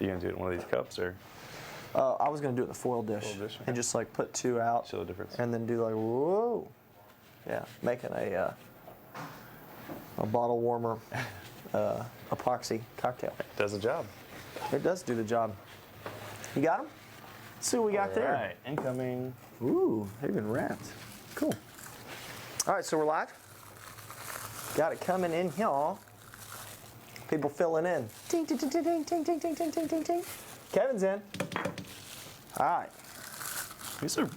You gonna do it in one of these cups or? I was gonna do it in the foil dish, and just like put 2 out, Show the difference, and then do like whoa, yeah, making a bottle warmer epoxy cocktail. It does the job. It does do the job. You got them? Let's see what we got there. All right, incoming. Ooh, they've been wrapped. Cool. All right, so we're live. Got it coming in here. People filling in. Ting, ting, ting, ting, ting, ting, ting, ting, ting, ting, ting, ting. Kevin's in. All right. These are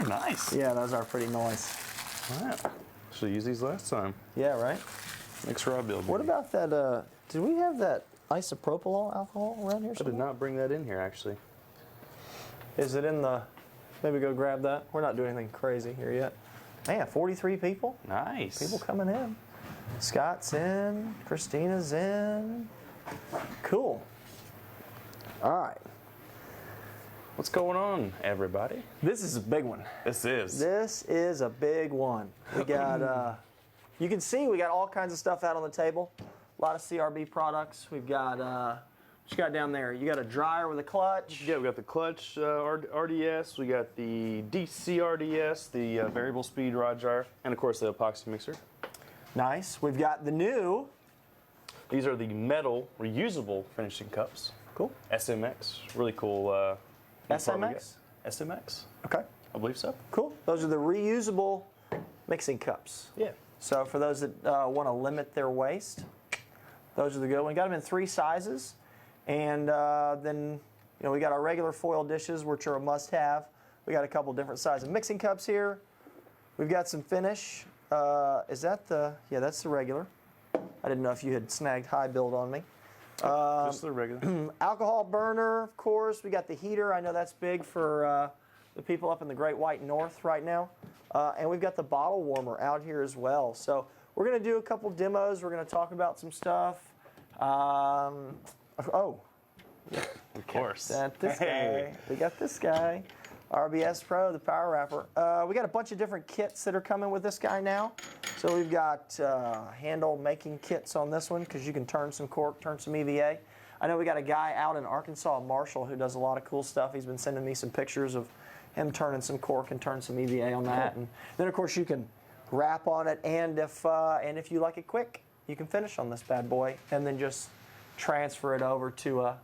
nice. Yeah, those are pretty nice. Wow. Should have used these last time. Yeah, right? Next raw build. What about that, did we have that isopropyl alcohol around here I did not bring that in here, actually. Is it in the, maybe go grab that? We're not doing anything crazy here yet. Man, 43 people. Nice. People coming in. Scott's in. Christina's in. Cool. All right. What's going on, everybody? This is a big one. This is. This is a big one. We got, you can see we got all kinds of stuff out on the table. A lot of CRB products. We've got, what you got down there? You got a dryer with a clutch. Yeah, we got the clutch RDS. We got the DCRDS, the variable speed rod dryer, and of course the epoxy mixer. Nice. We've got the new. These are the metal reusable finishing cups. Cool. SMX. Really cool. SMX? SMX. Okay. I believe so. Cool. Those are the reusable mixing cups. Yeah. So for those that want to limit their waste, those are the good ones. We got them in 3 sizes. And then, you know, we got our regular foil dishes, which are a must-have. We got a couple different sizes of mixing cups here. We've got some finish. Is that the, yeah, that's the regular. I didn't know if you had snagged high build on me. Just the regular. Alcohol burner, of course. We got the heater. I know that's big for the people up in the Great White North right now. And we've got the bottle warmer out here as well. So we're going to do a couple demos. We're going to talk about some stuff. Oh, Of course. this guy. We got this guy. RBS Pro, the Power Wrapper. We got a bunch of different kits that are coming with this guy now. So we've got handle making kits on this one because you can turn some cork, turn some EVA. I know we got a guy out in Arkansas, Marshall, who does a lot of cool stuff. He's been sending me some pictures of him turning some cork and turning some EVA on that. And then, of course, you can wrap on it, and if you like it quick, you can finish on this bad boy and then just transfer it over to a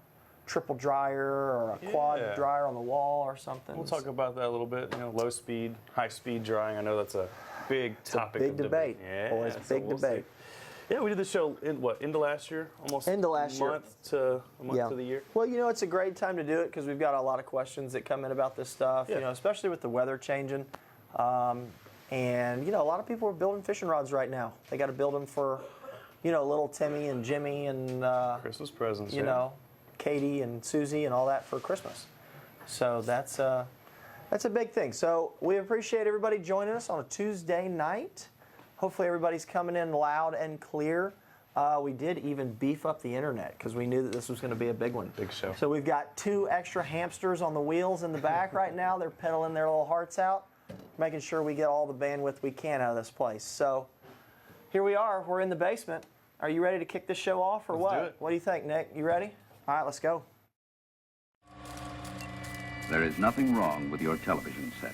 triple dryer or a quad dryer on the wall or something. We'll talk about that a little bit. You know, low speed, high speed drying. I know that's a big topic. Big debate. Yeah, boys, big debate. Yeah, we did the show in what, into last year? Almost into last year. A month to the year. Well, you know, it's a great time to do it because we've got a lot of questions that come in about this stuff. Yeah. You know, especially with the weather changing. And you know, a lot of people are building fishing rods right now. They got to build them for, you know, little Timmy and Jimmy and Christmas presents. you know, Katie and Susie and all that for Christmas. So that's a big thing. So we appreciate everybody joining us on a Tuesday night. Hopefully everybody's coming in loud and clear. We did even beef up the internet because we knew that this was going to be a big one. Big show. So we've got 2 extra hamsters on the wheels in the back right now. They're pedaling their little hearts out, making sure we get all the bandwidth we can out of this place. So here we are. We're in the basement. Are you ready to kick this show off or what? Let's do it. What do you think, Nick? You ready? All right, let's go. There is nothing wrong with your television set.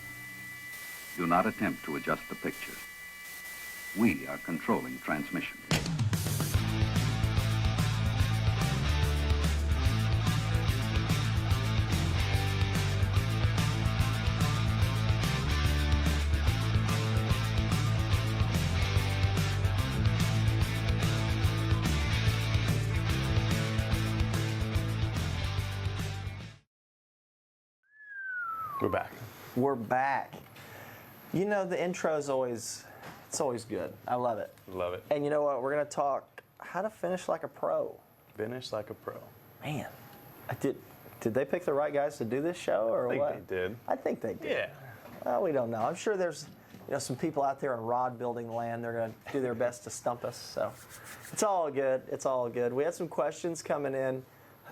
Do not attempt to adjust the picture. We are controlling transmission. We're back. We're back. You know, the intro is always good. I love it. Love it. And you know what? We're going to talk how to finish like a pro. Finish like a pro. Man, did they pick the right guys to do this show or what? I think they did. I think they did. Yeah. Well, we don't know. I'm sure there's, you know, some people out there in rod building land. They're going to do their best to stump us. So it's all good. It's all good. We had some questions coming in,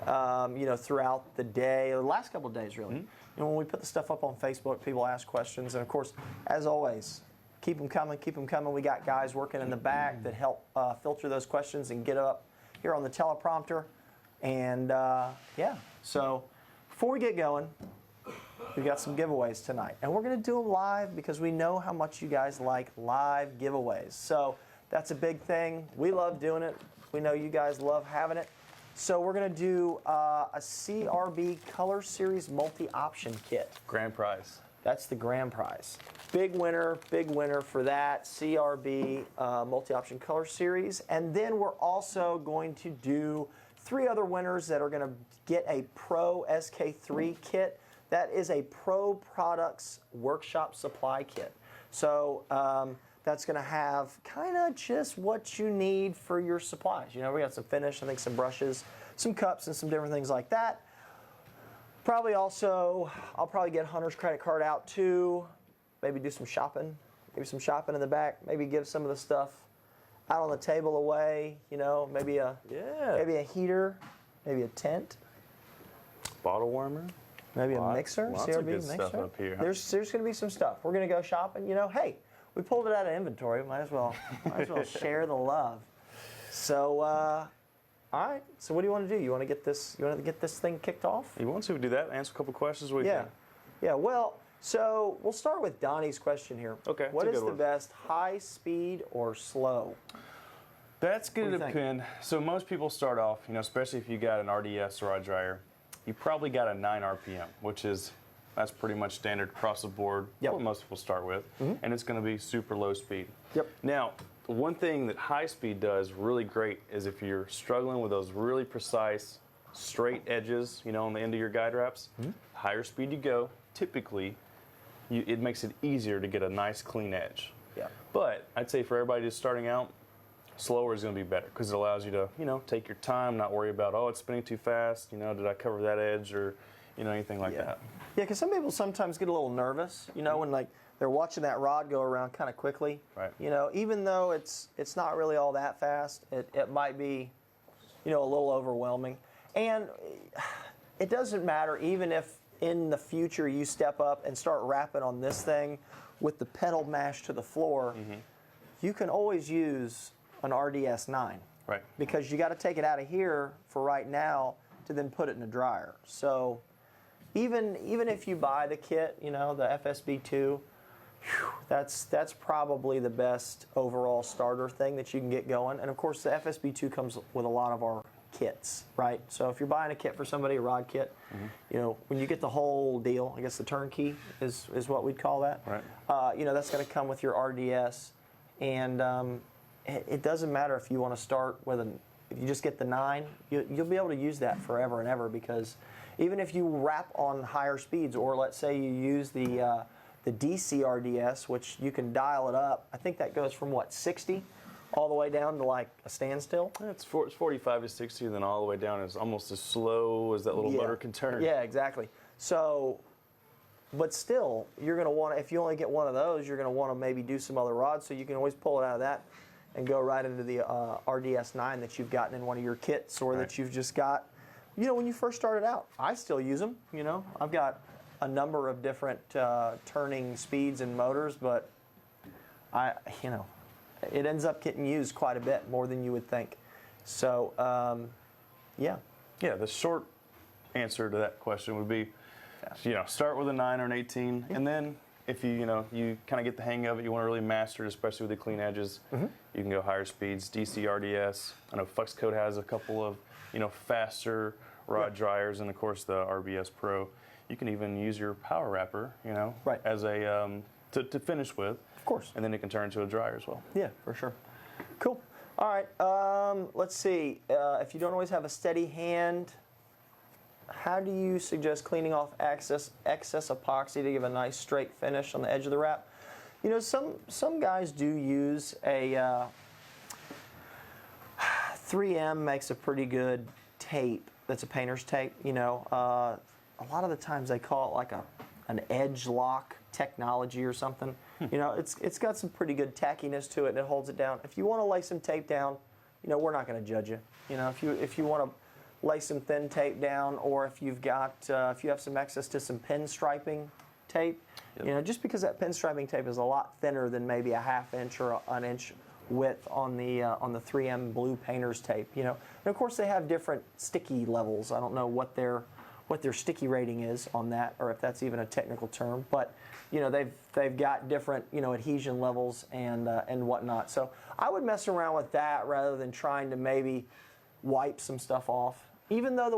you know, throughout the day, or the last couple of days, really. You know, when we put the stuff up on Facebook, people ask questions. And, of course, as always, keep them coming, keep them coming. We got guys working in the back that help filter those questions and get up here on the teleprompter. And yeah, so before we get going, we got some giveaways tonight. And we're going to do them live because we know how much you guys like live giveaways. So that's a big thing. We love doing it. We know you guys love having it. So we're going to do a CRB Color Series multi-option kit. Grand prize. That's the grand prize. Big winner for that, CRB multi-option color series. And then we're also going to do 3 other winners that are going to get a Pro SK3 kit. That is a Pro Products Workshop Supply Kit. So that's going to have kind of just what you need for your supplies. You know, we got some finish, I think some brushes, some cups, and some different things like that. Probably also, I'll probably get Hunter's credit card out too. Maybe do some shopping. Maybe some shopping in the back. Maybe give some of the stuff out on the table away. You know, maybe a heater, maybe a tent, Bottle warmer. maybe a mixer, Lots CRB of good mixer. stuff up here. There's going to be some stuff. We're going to go shopping. You know, hey, we pulled it out of inventory. Might as well share the love. So. All right. So what do you want to do? You want to get this? You want to get this thing kicked off? You want to do that? Answer a couple questions. What do you think? Yeah. Well, so we'll start with Donnie's question here. Okay, What that's a is good the one. best, high speed or slow? That's going What to do you think? depend. So most people start off, you know, especially if you got an RDS rod dryer, you probably got a 9 RPM, that's pretty much standard across the board. Yep. What most people start with, and it's going to be super low speed. Yep. Now, one thing that high speed does really great is if you're struggling with those really precise, straight edges, you know, on the end of your guide wraps, higher speed you go, typically, it makes it easier to get a nice clean edge. Yeah. But I'd say for everybody just starting out, slower is going to be better because it allows you to, you know, take your time, not worry about, oh, it's spinning too fast, you know, did I cover that edge or, you know, anything like that. Yeah, because some people sometimes get a little nervous, you know, when like they're watching that rod go around kind of quickly. Right. You know, even though it's not really all that fast, it might be, you know, a little overwhelming. And it doesn't matter even if in the future you step up and start wrapping on this thing with the pedal mashed to the floor, you can always use an RDS 9. Right. Because you got to take it out of here for right now to then put it in a dryer. So even if you buy the kit, you know, the FSB2, that's probably the best overall starter thing that you can get going. And of course, the FSB2 comes with a lot of our kits, right? So if you're buying a kit for somebody, a rod kit, you know, when you get the whole deal, I guess the turnkey is what we'd call that. Right. You know, that's going to come with your RDS, and it doesn't matter if you want to start with if you just get the 9, you'll be able to use that forever and ever, because even if you wrap on higher speeds, or let's say you use the DCRDS, which you can dial it up, I think that goes from what, 60 all the way down to like a standstill? It's 45 to 60, and then all the way down is almost as slow as that little motor can turn. Yeah, exactly. So, but still, you're going to want to, if you only get one of those, you're going to want to maybe do some other rods, so you can always pull it out of that and go right into the RDS 9 that you've gotten in one of your kits, or that you've just got, you know, when you first started out. I still use them, you know. I've got a number of different turning speeds and motors, but you know, it ends up getting used quite a bit, more than you would think. So, yeah. Yeah, the short answer to that question would be, you know, start with a 9 or an 18, and then if you kind of get the hang of it, you want to really master it, especially with the clean edges, you can go higher speeds, DCRDS. I know ProKote has a couple of, you know, faster rod dryers, and of course the RBS Pro. You can even use your power wrapper, you know, as a to finish with. Of course. And then it can turn into a dryer as well. Yeah, for sure. Cool. All right. Let's see. If you don't always have a steady hand, how do you suggest cleaning off excess epoxy to give a nice straight finish on the edge of the wrap? You know, some guys do use a 3M makes a pretty good tape. That's a painter's tape. You know, a lot of the times they call it like an edge lock technology or something. You know, it's got some pretty good tackiness to it, and it holds it down. If you want to lay some tape down, you know, we're not going to judge you. You know, if you want to lay some thin tape down, or if you've got if you have some access to some pinstriping tape, you know, just because that pinstriping tape is a lot thinner than maybe a 1/2 inch or an inch width on the 3M blue painter's tape. You know, and of course they have different sticky levels. I don't know what their sticky rating is on that, or if that's even a technical term. But you know, they've got different, you know, adhesion levels and whatnot. So I would mess around with that rather than trying to maybe wipe some stuff off. Even though the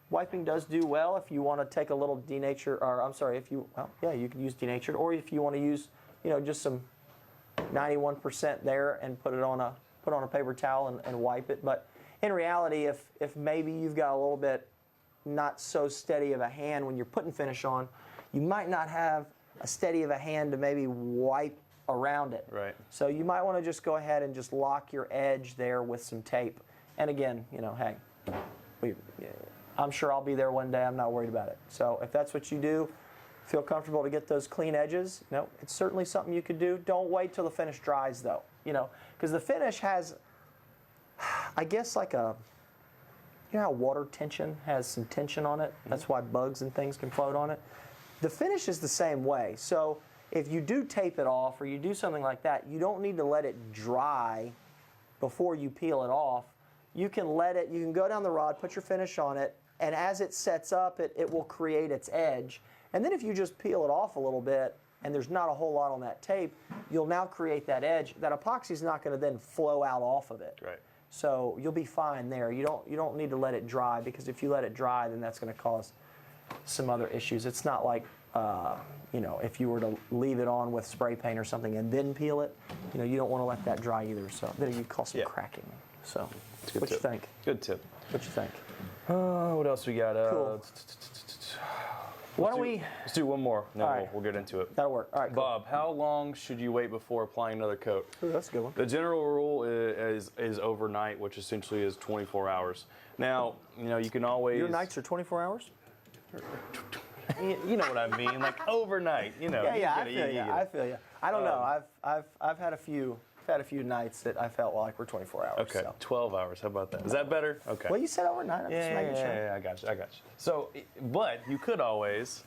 wiping does do well if you want to take a little denatured, or I'm sorry, if you, well, yeah, you can use denatured, or if you want to use, you know, just some 91% there and put on a paper towel and wipe it. But in reality, if maybe you've got a little bit not so steady of a hand when you're putting finish on, you might not have a steady of a hand to maybe wipe around it. Right. So you might want to just go ahead and just lock your edge there with some tape. And again, you know, hey, I'm sure I'll be there one day. I'm not worried about it. So if that's what you do, feel comfortable to get those clean edges, you know, it's certainly something you could do. Don't wait till the finish dries though, you know, because the finish has, I guess, like a, you know how water tension has some tension on it? That's why bugs and things can float on it. The finish is the same way. So if you do tape it off or you do something like that, you don't need to let it dry before you peel it off. You can go down the rod, put your finish on it, and as it sets up, it will create its edge. And then if you just peel it off a little bit and there's not a whole lot on that tape, you'll now create that edge. That epoxy is not going to then flow out off of it. Right. So you'll be fine there. You don't need to let it dry, because if you let it dry, then that's going to cause some other issues. It's not like you know, if you were to leave it on with spray paint or something and then peel it, you know, you don't want to let that dry either. So then you cause some cracking. So what you think? Good tip. What you think? What else we got? Cool. Let's do one more, and then All right. we'll get into it. That'll work. All right, cool. Bob, how long should you wait before applying another coat? Ooh, that's a good one. The general rule is overnight, which essentially is 24 hours. Now, you know, you can always... Your nights are 24 hours? You know what I mean, like overnight, you know. Yeah, I feel you. I don't know. I've had a few nights that I felt like were 24 hours. Okay, so. 12 hours. How about that? Is that better? Okay. Well, you said overnight. I'm just making sure. Yeah, I got you. So, but you could always.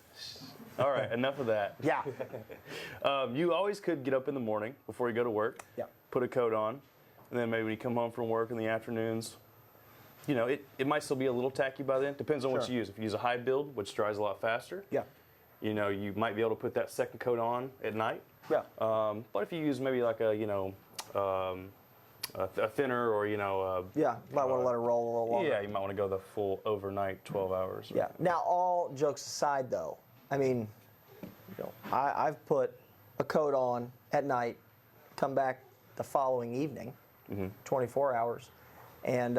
All right, enough of that. Yeah. You always could get up in the morning before you go to work. Yeah. Put a coat on, and then maybe when you come home from work in the afternoons, you know, it might still be a little tacky by then. Depends on what Sure. you use. If you use a high build, which dries a lot faster, Yeah. you know, you might be able to put that second coat on at night. Yeah. But if you use maybe like a, you know, a thinner or, you know, Yeah. Might want to let it roll a little longer. yeah, you might want to go the full overnight 12 hours. Yeah. Now, all jokes aside, though, I mean, you know, I've put a coat on at night, come back the following evening, 24 hours, and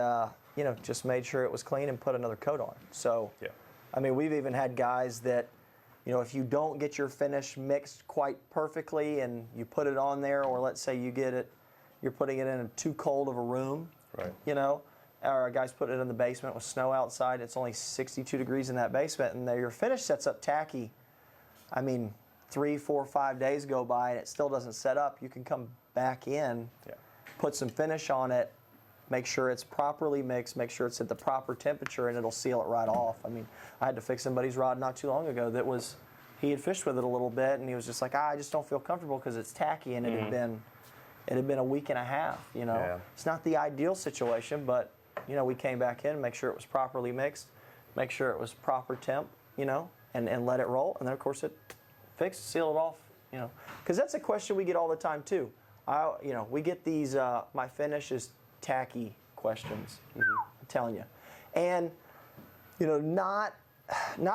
you know, just made sure it was clean and put another coat on. So, Yeah. I mean, we've even had guys that, you know, if you don't get your finish mixed quite perfectly and you put it on there, or let's say you're putting it in too cold of a room, Right. you know, or a guy's putting it in the basement with snow outside, it's only 62 degrees in that basement, and your finish sets up tacky. I mean, 3, 4, 5 days go by and it still doesn't set up. You can come back in, put some finish on it, make sure it's properly mixed, make sure it's at the proper temperature, and it'll seal it right off. I mean, I had to fix somebody's rod not too long ago that he had fished with it a little bit, and he was just like, I just don't feel comfortable because it's tacky, and it had been a week and a half, you know. Yeah. It's not the ideal situation, but, you know, we came back in, make sure it was properly mixed, make sure it was proper temp, you know, and let it roll, and then, of course, it fixed, seal it off, you know. Because that's a question we get all the time, too. You know, we get these, my finish is tacky questions, I'm telling you. And, you know, not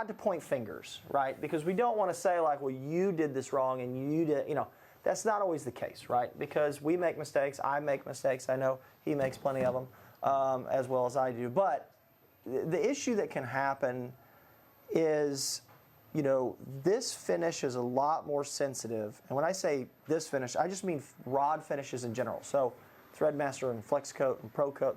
to point fingers, right? Because we don't want to say like, well, you did this wrong and you did, you know, that's not always the case, right? Because we make mistakes, I make mistakes, I know he makes plenty of them, as well as I do. But the issue that can happen is, you know, this finish is a lot more sensitive. And when I say this finish, I just mean rod finishes in general. So Threadmaster and FlexCoat and ProKote,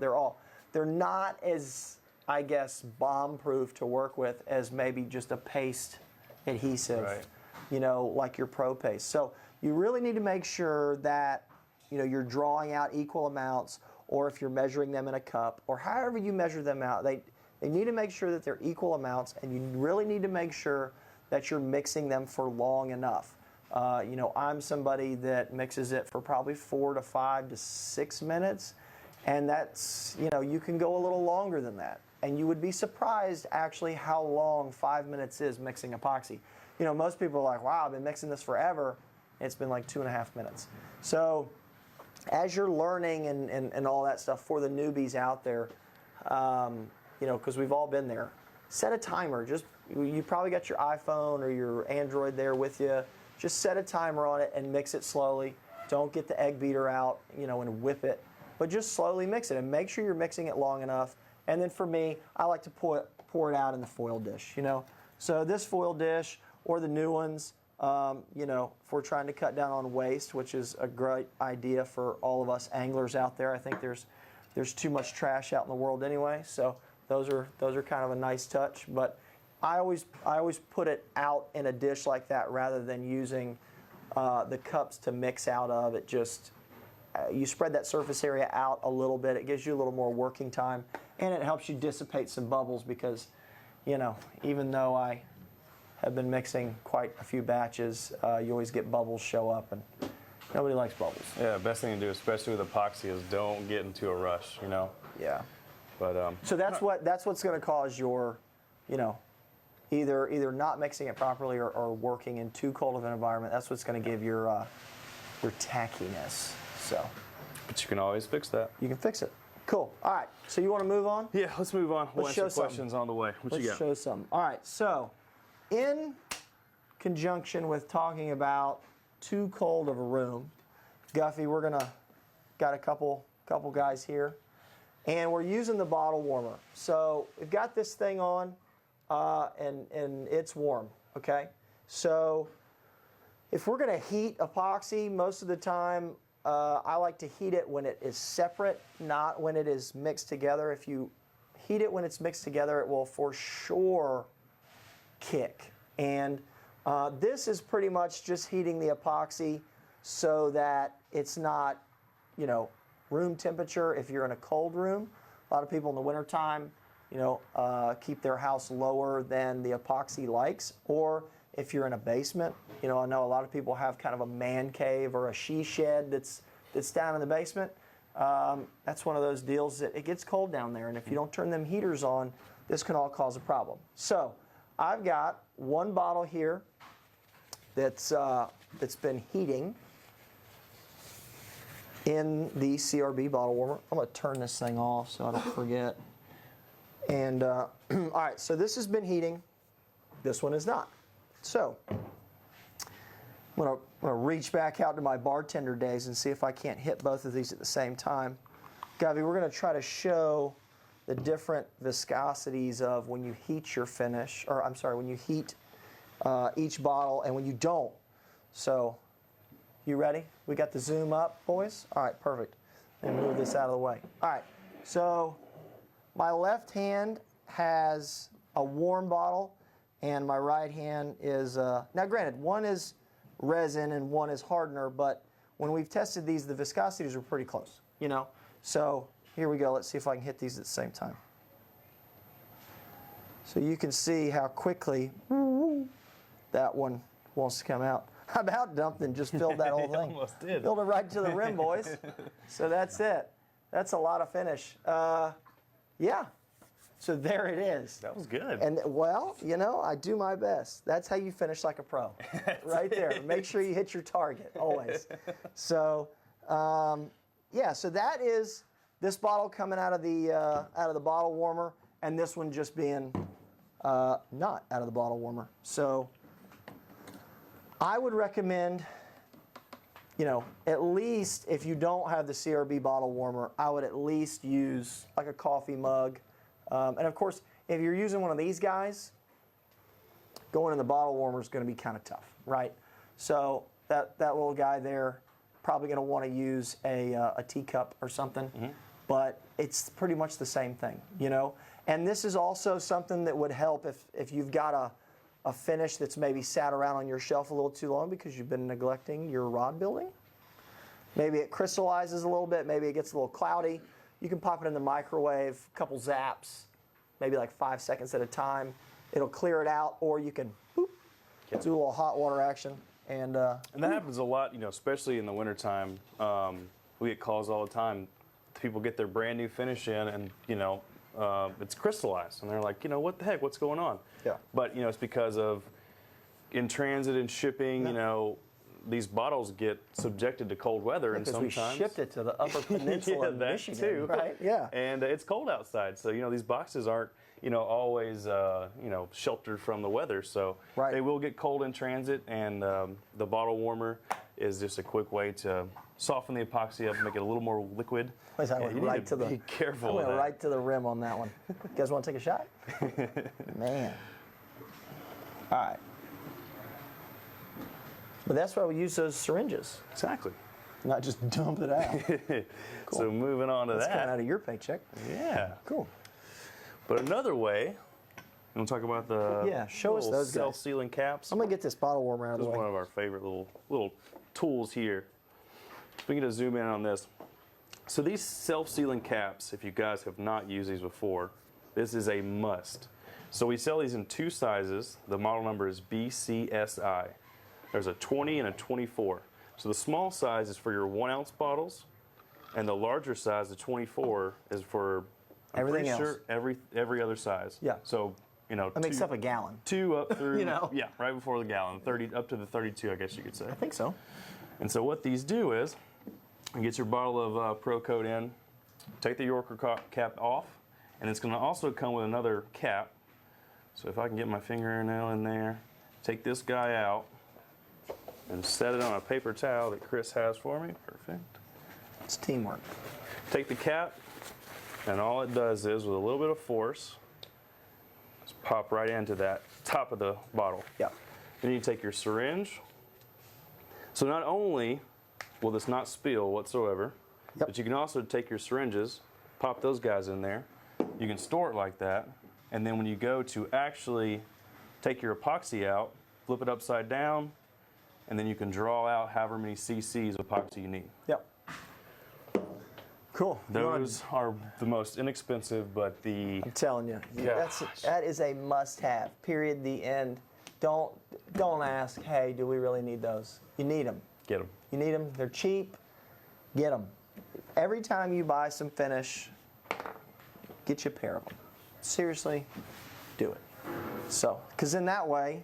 they're not as, I guess, bomb-proof to work with as maybe just a paste adhesive, Right. you know, like your Pro Paste. So you really need to make sure that, you know, you're drawing out equal amounts, or if you're measuring them in a cup, or however you measure them out, they need to make sure that they're equal amounts, and you really need to make sure that you're mixing them for long enough. You know, I'm somebody that mixes it for probably 4 to 5 to 6 minutes, and that's, you know, you can go a little longer than that. And you would be surprised actually how long 5 minutes is mixing epoxy. You know, most people are like, wow, I've been mixing this forever. It's been like 2.5 minutes. So as you're learning and all that stuff, for the newbies out there, you know, because we've all been there, set a timer. Just, you probably got your iPhone or your Android there with you. Just set a timer on it and mix it slowly. Don't get the egg beater out, you know, and whip it, but just slowly mix it and make sure you're mixing it long enough. And then for me, I like to pour it out in the foil dish, you know. So this foil dish or the new ones, you know, if we're trying to cut down on waste, which is a great idea for all of us anglers out there. I think there's too much trash out in the world anyway, so those are kind of a nice touch. But I always put it out in a dish like that rather than using the cups to mix out of. It just you spread that surface area out a little bit. It gives you a little more working time, and it helps you dissipate some bubbles because, you know, even though I have been mixing quite a few batches, you always get bubbles show up, and nobody likes bubbles. Yeah, best thing to do, especially with epoxy, is don't get into a rush, you know. Yeah. But so that's what's going to cause your, you know, either not mixing it properly or working in too cold of an environment. That's what's going to give your tackiness. So. But you can always fix that. You can fix it. Cool. All right. So you want to move on? Yeah, let's move on. We'll Let's answer show questions on the way. What you got? Let's show some. All right. So, in conjunction with talking about too cold of a room, Guffey, we're got a couple guys here, and we're using the bottle warmer. So we've got this thing on, and it's warm. Okay. So if we're going to heat epoxy, most of the time I like to heat it when it is separate, not when it is mixed together. If you heat it when it's mixed together, it will for sure kick. And this is pretty much just heating the epoxy so that it's not, you know, room temperature if you're in a cold room. A lot of people in the wintertime, you know, keep their house lower than the epoxy likes. Or if you're in a basement, you know, I know a lot of people have kind of a man cave or a she shed that's down in the basement. That's one of those deals that it gets cold down there, and if you don't turn them heaters on, this can all cause a problem. So I've got one bottle here that's been heating in the CRB bottle warmer. I'm going to turn this thing off so I don't forget. And all right, so this has been heating. This one is not. So I'm going to reach back out to my bartender days and see if I can't hit both of these at the same time. Gavi, we're going to try to show the different viscosities of when you heat your finish, or I'm sorry, when you heat each bottle and when you don't. So, you ready? We got the zoom up, boys? All right, perfect. And move this out of the way. All right, so my left hand has a warm bottle, and my right hand is, now granted, one is resin and one is hardener, but when we've tested these, the viscosities are pretty close, you know? So here we go. Let's see if I can hit these at the same time. So you can see how quickly that one wants to come out. I about dumped and just filled that whole thing. Almost did. Filled it right to the rim, boys. So that's it. That's a lot of finish. Yeah. So there it is. That was good. And well, you know, I do my best. That's how you finish like a pro, right there. Make sure you hit your target always. So, yeah. So that is this bottle coming out of the bottle warmer, and this one just being not out of the bottle warmer. So I would recommend, you know, at least if you don't have the CRB bottle warmer, I would at least use like a coffee mug. And of course, if you're using one of these guys, going in the bottle warmer is going to be kind of tough, right? So that little guy there, probably going to want to use a teacup or something, but it's pretty much the same thing, you know? And this is also something that would help if you've got a finish that's maybe sat around on your shelf a little too long because you've been neglecting your rod building. Maybe it crystallizes a little bit, maybe it gets a little cloudy. You can pop it in the microwave, a couple zaps, maybe like 5 seconds at a time. It'll clear it out, or you can boop, do a little hot water action. And that happens a lot, you know, especially in the wintertime. We get calls all the time. People get their brand new finish in, and you know, it's crystallized, and they're like, you know, what the heck? What's going on? Yeah. But you know, it's because of in transit and shipping. You know, these bottles get subjected to cold weather, and because sometimes we shipped it to the Upper Peninsula in that Michigan, too. right? Yeah. And it's cold outside, so you know these boxes aren't, you know, always you know, sheltered from the weather, so Right. they will get cold in transit, and the bottle warmer is just a quick way to soften the epoxy up, make it a little more liquid. Please, I And went you need right to the. be careful. I with went that. right to the rim on that one. You guys want to take a shot? Man. All right. But that's why we use those syringes, Exactly. not just dump it out. So moving on to That's kind that. out of your paycheck. Yeah. Cool. But another way, you want to talk about the Yeah, show us little those guys. self-sealing caps? I'm gonna get this bottle warmer out of This the is way. one of our favorite little tools here. We can just zoom in on this. So these self-sealing caps, if you guys have not used these before, this is a must. So we sell these in two sizes. The model number is BCSI. There's a 20 and a 24. So the small size is for your 1 ounce bottles, and the larger size, the 24, is for I'm Everything pretty else. sure every other size. Yeah. So you know, That makes up a gallon. two up through You know. yeah, right before the gallon, 30 up to the 32, I guess you could say. I think so. And so what these do is, you get your bottle of ProKote in, take the Yorker cap off, and it's going to also come with another cap. So if I can get my fingernail in there, take this guy out, and set it on a paper towel that Chris has for me. Perfect. It's teamwork. Take the cap, and all it does is, with a little bit of force, just pop right into that top of the bottle. Yeah. Then you take your syringe. So not only will this not spill whatsoever, Yep. but you can also take your syringes, pop those guys in there. You can store it like that, and then when you go to actually take your epoxy out, flip it upside down, and then you can draw out however many cc's of epoxy you need. Yep. Cool. You wanna- Those are the most inexpensive, but the I'm telling you, Gosh. that is a must-have. Period. The end. Don't ask. Hey, do we really need those? You need them. get them. You need them. They're cheap. Get them. Every time you buy some finish, get you a pair of them. Seriously, do it. So, because in that way,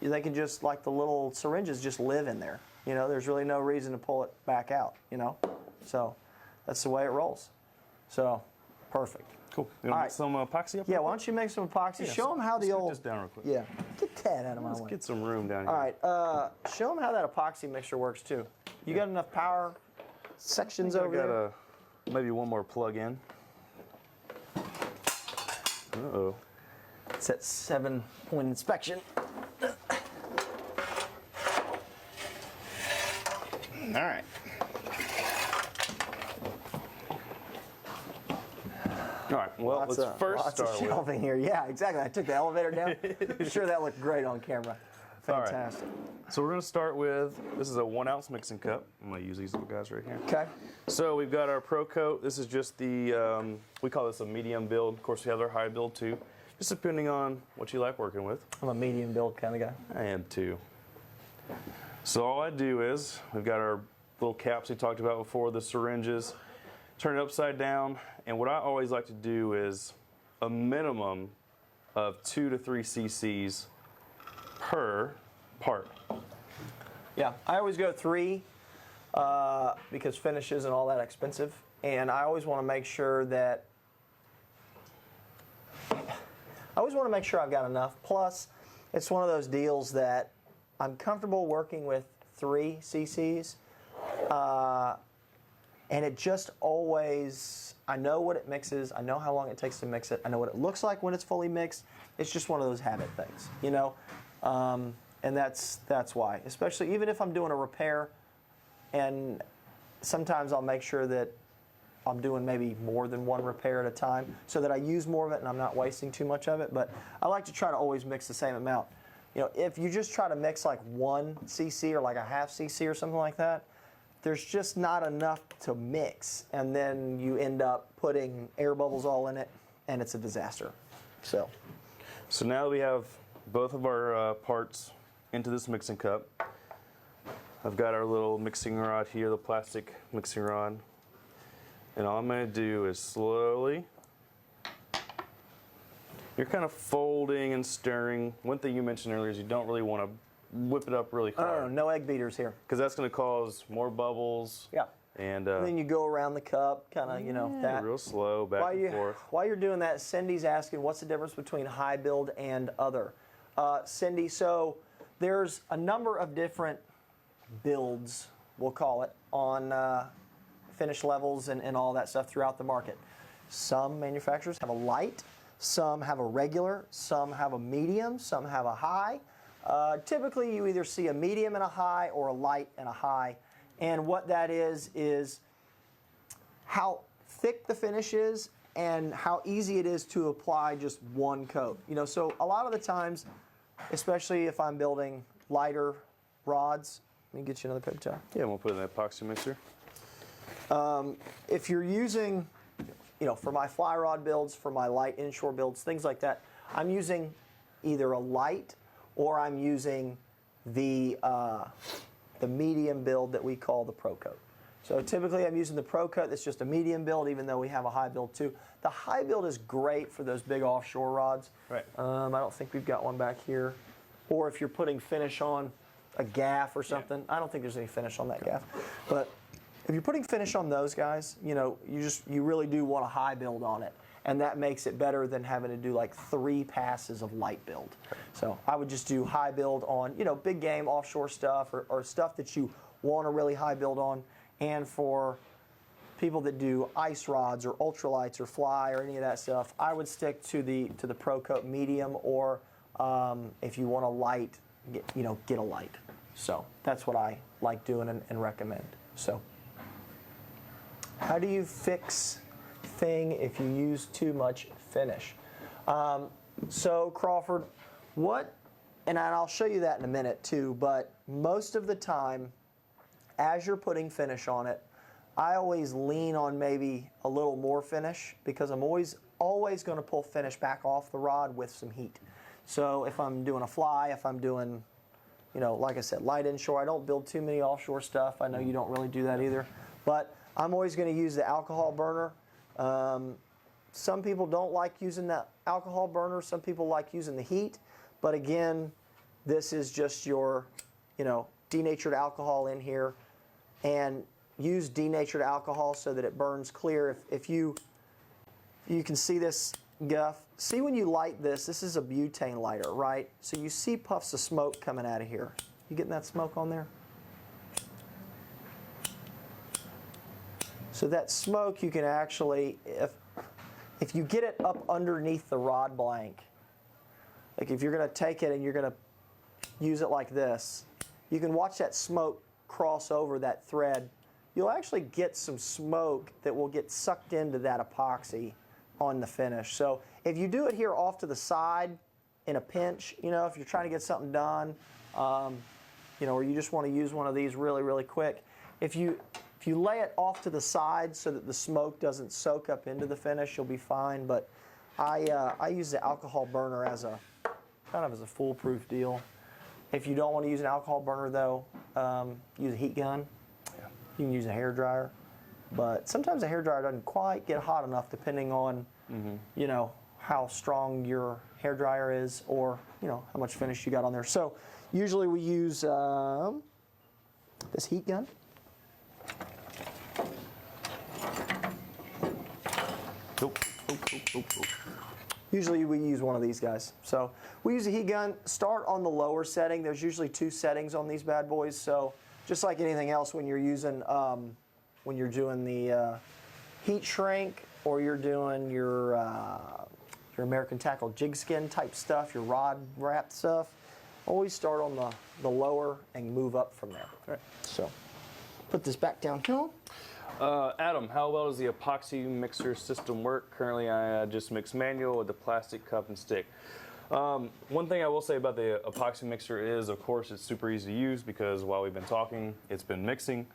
they can just, like the little syringes, just live in there. You know, there's really no reason to pull it back out, you know? So, that's the way it rolls. So, perfect. Cool. You want All to right. get some epoxy up? Yeah, real why don't you make some epoxy? Yeah, Show them how let's the scoot old. this down real quick. Yeah, get that out of my Let's way. get some room down here. All right, show them how that epoxy mixture works too. You got enough power sections I over got there? maybe one more plug in. Uh-oh. It's that 7-point inspection. All right. All right, well, let's first lots of start with... shelving here. Yeah, exactly. I took the elevator down. I'm sure that looked great on camera. All right. Fantastic. So we're going to start with, this is a 1 ounce mixing cup. I'm going to use these little guys right here. Okay. So we've got our ProKote. This is just the, we call this a medium build. Of course, we have our high build too. Just depending on what you like working with. I'm a medium build kind of guy. I am too. So all I do is, we've got our little caps we talked about before, the syringes. Turn it upside down, and what I always like to do is a minimum of 2 to 3 cc's per part. Yeah, I always go 3 because finish isn't all that expensive, and I always want to make sure that I've got enough. Plus, it's one of those deals that I'm comfortable working with 3 cc's, and it just always, I know what it mixes, I know how long it takes to mix it, I know what it looks like when it's fully mixed. It's just one of those habit things, you know. And that's why, especially even if I'm doing a repair, and sometimes I'll make sure that I'm doing maybe more than one repair at a time so that I use more of it and I'm not wasting too much of it. But I like to try to always mix the same amount. You know, if you just try to mix like 1 cc or like a half cc or something like that, there's just not enough to mix, and then you end up putting air bubbles all in it, and it's a disaster. So now that we have both of our parts into this mixing cup, I've got our little mixing rod here, the plastic mixing rod. And all I'm going to do is slowly, you're kind of folding and stirring. One thing you mentioned earlier is you don't really want to whip it up really hard. No egg beaters here. Because that's going to cause more bubbles. Yeah. And then you go around the cup, kind of, you know, that. real slow, back and forth. While you're doing that, Cindy's asking, what's the difference between high build and other? Cindy, so there's a number of different builds, we'll call it, on finish levels and all that stuff throughout the market. Some manufacturers have a light, some have a regular, some have a medium, some have a high. Typically, you either see a medium and a high or a light and a high. And what that is how thick the finish is and how easy it is to apply just one coat. You know, so a lot of the times, especially if I'm building lighter rods, let me get you another paper towel. Yeah, we'll put it in the epoxy mixer. If you're using, you know, for my fly rod builds, for my light inshore builds, things like that, I'm using either a light or I'm using the medium build that we call the ProKote. So typically I'm using the ProKote that's just a medium build, even though we have a high build too. The high build is great for those big offshore rods. Right. I don't think we've got one back here. Or if you're putting finish on a gaff or something. Yeah. I don't think there's any finish on that gaff. But if you're putting finish on those guys, you know, you really do want a high build on it. And that makes it better than having to do like 3 passes of light build. So I would just do high build on, you know, big game offshore stuff or stuff that you want a really high build on. And for people that do ice rods or ultralights or fly or any of that stuff, I would stick to the ProKote medium, or if you want a light, get a light. So that's what I like doing and recommend. So how do you fix thing if you use too much finish? So Crawford, and I'll show you that in a minute too, but most of the time as you're putting finish on it, I always lean on maybe a little more finish, because I'm always going to pull finish back off the rod with some heat. So if I'm doing a fly, if I'm doing, you know, like I said, light inshore, I don't build too many offshore stuff. I know you don't really do that either, but I'm always going to use the alcohol burner. Some people don't like using the alcohol burner. Some people like using the heat. But again, this is just your, you know, denatured alcohol in here. And use denatured alcohol so that it burns clear. If you can see this guff. See when you light this is a butane lighter, right? So you see puffs of smoke coming out of here. You getting that smoke on there? So that smoke, you can actually, if you get it up underneath the rod blank, like if you're going to take it and you're going to use it like this, you can watch that smoke cross over that thread. You'll actually get some smoke that will get sucked into that epoxy on the finish. So if you do it here off to the side in a pinch, you know, if you're trying to get something done, you know, or you just want to use one of these really, really quick, if you lay it off to the side so that the smoke doesn't soak up into the finish, you'll be fine. But I use the alcohol burner as a kind of as a foolproof deal. If you don't want to use an alcohol burner though, use a heat gun. Yeah. You can use a hair dryer, but sometimes a hair dryer doesn't quite get hot enough, depending on you know, how strong your hair dryer is, or you know, how much finish you got on there. So usually we use this heat gun. Usually we use one of these guys. So we use a heat gun. Start on the lower setting. There's usually 2 settings on these bad boys. So just like anything else, when you're using, when you're doing the heat shrink, or you're doing your American Tackle jig skin type stuff, your rod wrapped stuff, always start on the lower and move up from there. All right. So put this back down here. Adam, how well does the epoxy mixer system work? Currently, I just mix manual with the plastic cup and stick. One thing I will say about the epoxy mixer is, of course, it's super easy to use, because while we've been talking, it's been mixing.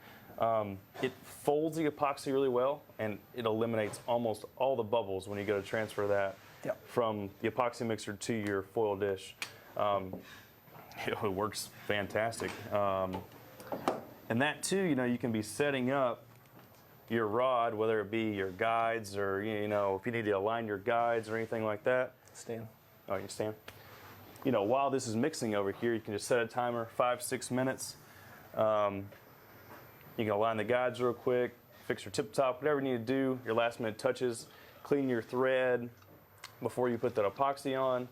It folds the epoxy really well, and it eliminates almost all the bubbles when you go to transfer that from the epoxy mixer to your foil dish. It works fantastic. And that too, you know, you can be setting up your rod, whether it be your guides or, you know, if you need to align your guides or anything like that. Stand. Oh, you can stand. You know, while this is mixing over here, you can just set a timer, 5-6 minutes. You can align the guides real quick, fix your tip top, whatever you need to do, your last minute touches, clean your thread before you put that epoxy on.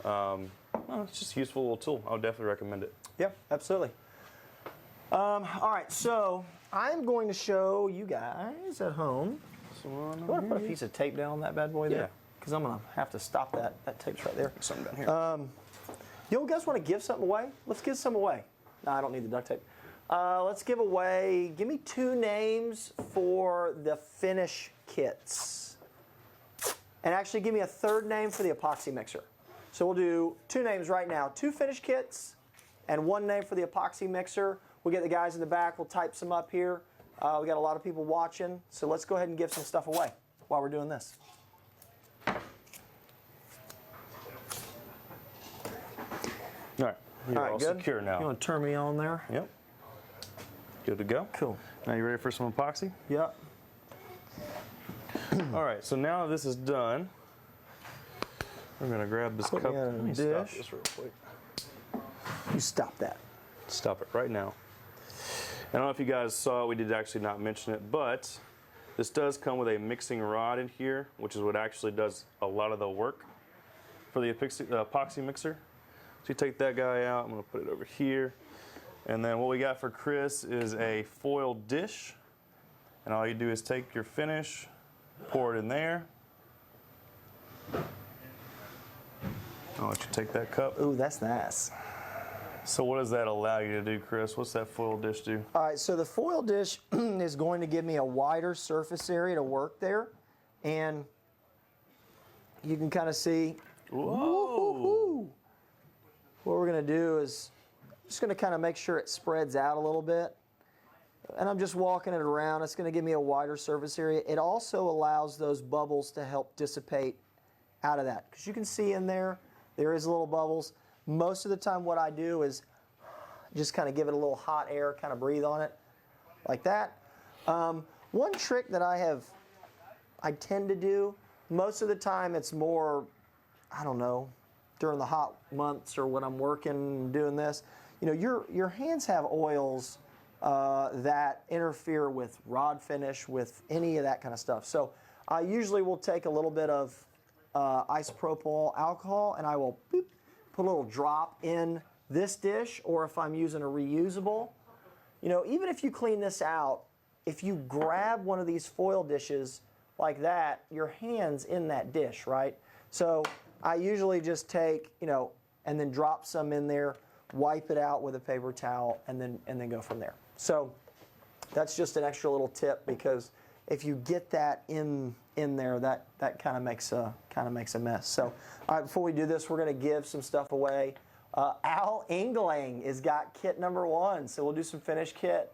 Well, it's just a useful little tool. I would definitely recommend it. Yeah, absolutely. All right, so I'm going to show you guys at home. So You want to put a piece of tape down on that bad boy there? Yeah. Because I'm going to have to stop that. That tape's right there. something down here. You guys want to give something away? Let's give some away. No, I don't need the duct tape. Let's give away, give me 2 names for the finish kits. And actually give me a 3rd name for the epoxy mixer. So we'll do 2 names right now. 2 finish kits and 1 name for the epoxy mixer. We'll get the guys in the back. We'll type some up here. We got a lot of people watching. So let's go ahead and give some stuff away while we're doing this. All right, you're all good. secure now. You want to turn me on there? Yep. Good to go. Cool. Now you ready for some epoxy? Yep. All right, so now this is done. We're gonna grab this Put cup. me in a Let me stop dish. this real quick. You stop that. Stop it right now. I don't know if you guys saw it, we did actually not mention it, but this does come with a mixing rod in here, which is what actually does a lot of the work for the epoxy mixer. So you take that guy out, I'm gonna put it over here. And then what we got for Chris is a foil dish. And all you do is take your finish, pour it in there. I'll let you take that cup. Ooh, that's nice. So what does that allow you to do, Chris? What's that foil dish do? All right, so the foil dish is going to give me a wider surface area to work there. And you can kind of see, Whoa! what we're going to do is just going to kind of make sure it spreads out a little bit. And I'm just walking it around. It's going to give me a wider surface area. It also allows those bubbles to help dissipate out of that. Because you can see in there, there is little bubbles. Most of the time what I do is just kind of give it a little hot air, kind of breathe on it like that. One trick that I tend to do, most of the time it's more, I don't know, during the hot months or when I'm working doing this, you know, your hands have oils that interfere with rod finish, with any of that kind of stuff. So I usually will take a little bit of isopropyl alcohol and I will boop, put a little drop in this dish, or if I'm using a reusable, you know, even if you clean this out, if you grab one of these foil dishes like that, your hand's in that dish, right? So I usually just take, you know, and then drop some in there, wipe it out with a paper towel, and then go from there. So that's just an extra little tip, because if you get that in there, that kind of makes a mess. So, all right, before we do this, we're going to give some stuff away. Al Engling has got kit number 1, so we'll do some finish kit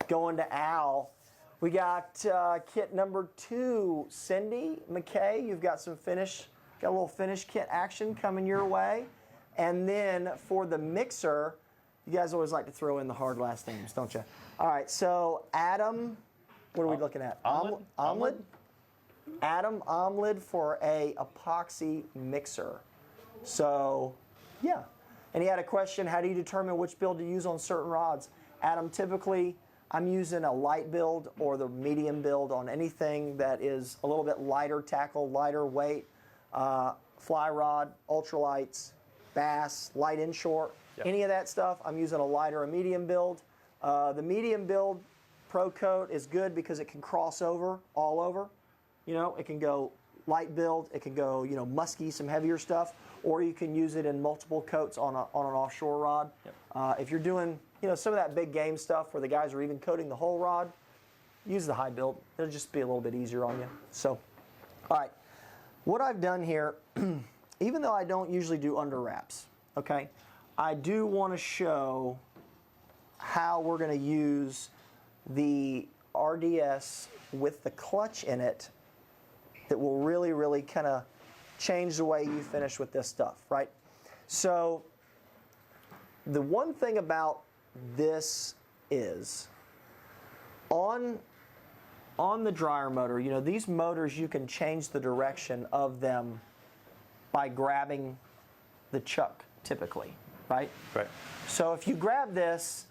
going to Al. We got kit number 2, Cindy McKay. You've got some finish, got a little finish kit action coming your way. And then for the mixer, you guys always like to throw in the hard last names, don't you? All right, so Adam. What are we looking at? Omlid? Adam Omlid for a epoxy mixer. So, yeah. And he had a question, how do you determine which build to use on certain rods? Adam, typically I'm using a light build or the medium build on anything that is a little bit lighter tackle, lighter weight, fly rod, ultralights, bass, light inshore, any of that stuff, I'm using a light or a medium build. The medium build, ProKote, is good because it can cross over all over. You know, it can go light build, it can go, you know, musky, some heavier stuff, or you can use it in multiple coats on an offshore rod. If you're doing, you know, some of that big game stuff where the guys are even coating the whole rod, use the high build. It'll just be a little bit easier on you. So, all right, what I've done here, even though I don't usually do under wraps, okay, I do want to show how we're going to use the RDS with the clutch in it that will really, really kind of change the way you finish with this stuff, right? So the one thing about this is on the dryer motor, you know, these motors, you can change the direction of them by grabbing the chuck typically, right? Right. So if you grab this,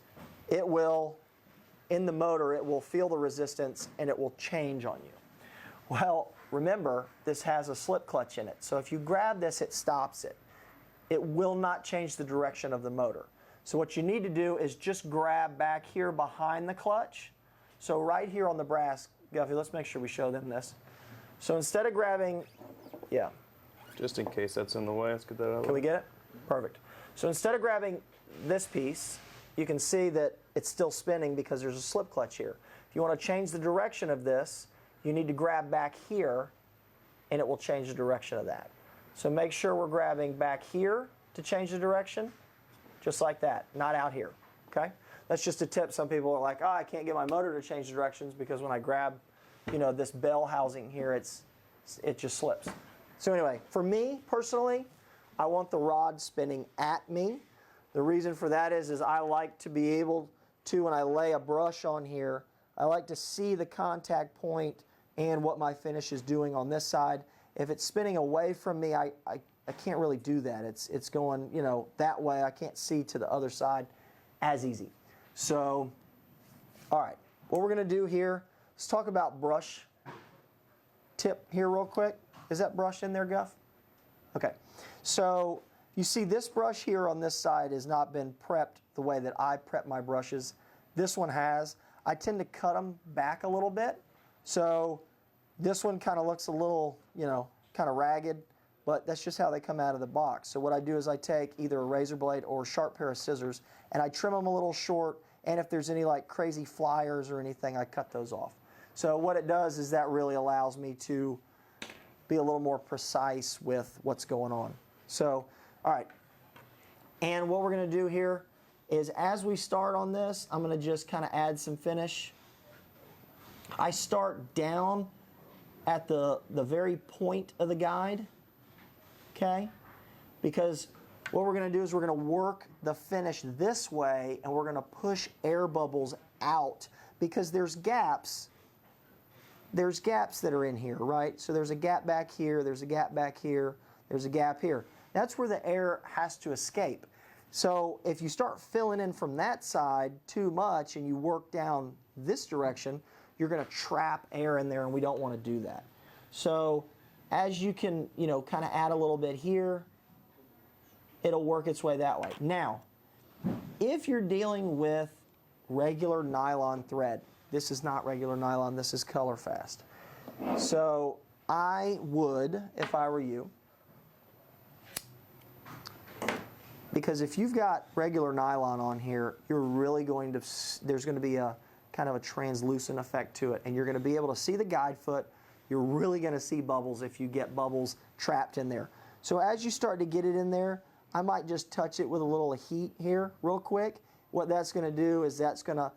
it will, in the motor, it will feel the resistance and it will change on you. Well, remember, this has a slip clutch in it. So if you grab this, it stops it. It will not change the direction of the motor. So what you need to do is just grab back here behind the clutch. So right here on the brass, Guffey, let's make sure we show them this. So instead of grabbing, yeah. Just in case that's in the way, let's get that out of the way. Can we get it? Perfect. So instead of grabbing this piece, you can see that it's still spinning because there's a slip clutch here. If you want to change the direction of this, you need to grab back here and it will change the direction of that. So make sure we're grabbing back here to change the direction, just like that, not out here, okay? That's just a tip. Some people are like, oh, I can't get my motor to change the directions because when I grab, you know, this bell housing here, it just slips. So anyway, for me personally, I want the rod spinning at me. The reason for that is I like to be able to, when I lay a brush on here, I like to see the contact point and what my finish is doing on this side. If it's spinning away from me, I can't really do that. It's going, you know, that way. I can't see to the other side as easy. So, all right, what we're going to do here, let's talk about brush tip here real quick. Is that brush in there, Guff? Okay, so you see this brush here on this side has not been prepped the way that I prep my brushes. This one has. I tend to cut them back a little bit. So this one kind of looks a little, you know, kind of ragged, but that's just how they come out of the box. So what I do is I take either a razor blade or a sharp pair of scissors and I trim them a little short, and if there's any like crazy flyers or anything, I cut those off. So what it does is that really allows me to be a little more precise with what's going on. So, all right. And what we're going to do here is as we start on this, I'm going to just kind of add some finish. I start down at the very point of the guide, okay? Because what we're going to do is we're going to work the finish this way, and we're going to push air bubbles out because there's gaps. There's gaps that are in here, right? So there's a gap back here, there's a gap back here, there's a gap here. That's where the air has to escape. So if you start filling in from that side too much and you work down this direction, you're going to trap air in there, and we don't want to do that. So as you can, you know, kind of add a little bit here, it'll work its way that way. Now, if you're dealing with regular nylon thread, this is not regular nylon, this is color fast. So I would, if I were you, because if you've got regular nylon on here, you're really going to, there's going to be a kind of a translucent effect to it, and you're going to be able to see the guide foot. You're really going to see bubbles if you get bubbles trapped in there. So as you start to get it in there, I might just touch it with a little heat here real quick. What that's going to do is that's going to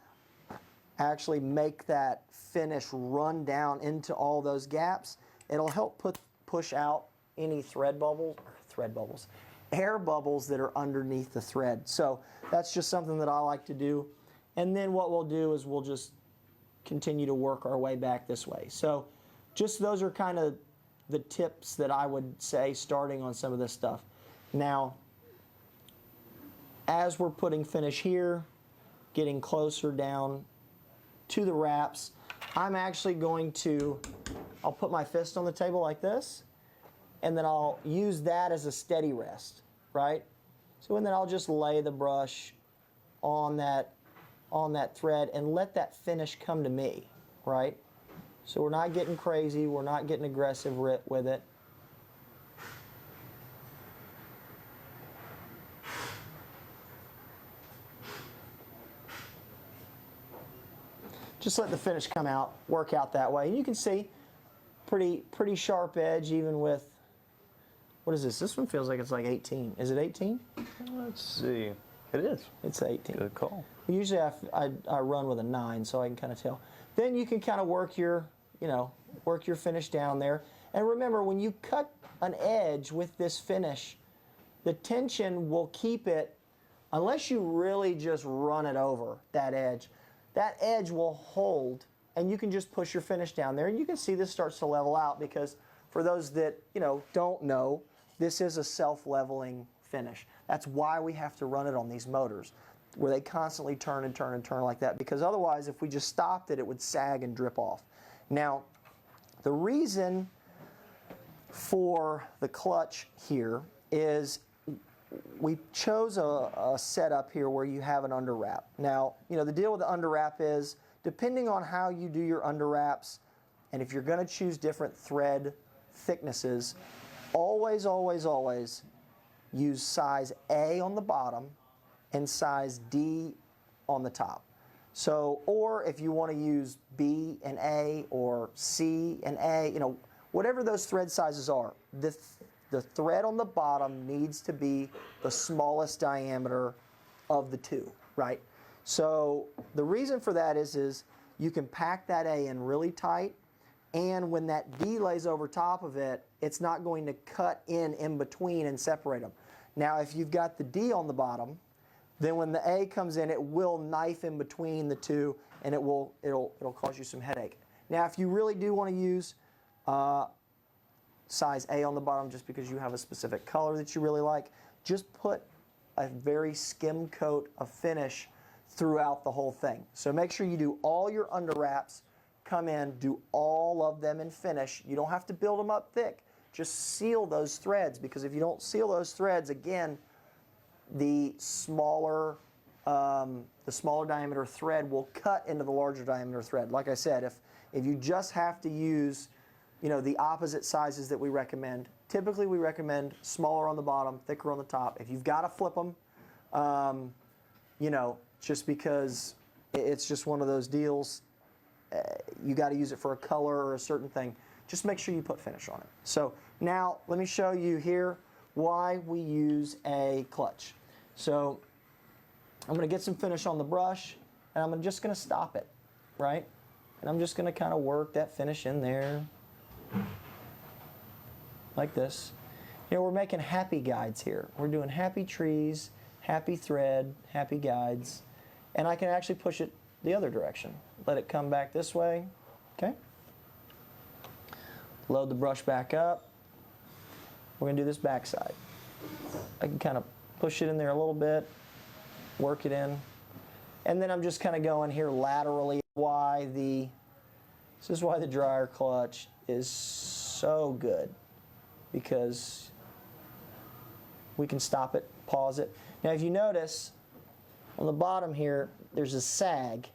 actually make that finish run down into all those gaps. It'll help push out any air bubbles that are underneath the thread. So that's just something that I like to do. And then what we'll do is we'll just continue to work our way back this way. So just those are kind of the tips that I would say starting on some of this stuff. Now, as we're putting finish here, getting closer down to the wraps, I'm actually going to, I'll put my fist on the table like this, and then I'll use that as a steady rest, right? So and then I'll just lay the brush on that thread and let that finish come to me, right? So we're not getting crazy, we're not getting aggressive with it. Just let the finish come out, work out that way. And you can see pretty sharp edge even with, what is this? This one feels like it's like 18. Is it 18? Let's see. It is. It's 18. Good call. Usually I run with a 9, so I can kind of tell. Then you can kind of work your finish down there. And remember, when you cut an edge with this finish, the tension will keep it unless you really just run it over that edge will hold, and you can just push your finish down there, and you can see this starts to level out because for those that don't know, this is a self-leveling finish. That's why we have to run it on these motors, where they constantly turn and turn and turn like that, because otherwise if we just stopped it, it would sag and drip off. Now, the reason for the clutch here is we chose a setup here where you have an under wrap. Now, the deal with the under wrap is, depending on how you do your under wraps, and if you're going to choose different thread thicknesses, always, always, always use size A on the bottom and size D on the top. So, or if you want to use B and A or C and A, whatever those thread sizes are, the thread on the bottom needs to be the smallest diameter of the two, right? So the reason for that is you can pack that A in really tight, and when that D lays over top of it, it's not going to cut in between and separate them. Now, if you've got the D on the bottom, then when the A comes in, it will knife in between the two, and it'll cause you some headache. Now, if you really do want to use size A on the bottom just because you have a specific color that you really like, just put a very skim coat of finish throughout the whole thing. So make sure you do all your under wraps, come in, do all of them in finish. You don't have to build them up thick. Just seal those threads, because if you don't seal those threads, again, the smaller diameter thread will cut into the larger diameter thread. Like I said, if you just have to use the opposite sizes that we recommend, typically we recommend smaller on the bottom, thicker on the top. If you've got to flip them, just because it's just one of those deals, you got to use it for a color or a certain thing, just make sure you put finish on it. So now let me show you here why we use a clutch. So I'm going to get some finish on the brush, and I'm just going to stop it, right? And I'm just going to kind of work that finish in there like this. We're making happy guides here. We're doing happy trees, happy thread, happy guides, and I can actually push it the other direction. Let it come back this way, okay? Load the brush back up. We're going to do this back side. I can kind of push it in there a little bit, work it in, and then I'm just kind of going here laterally. This is why the dryer clutch is so good, because we can stop it, pause it. Now if you notice, on the bottom here, there's a sag,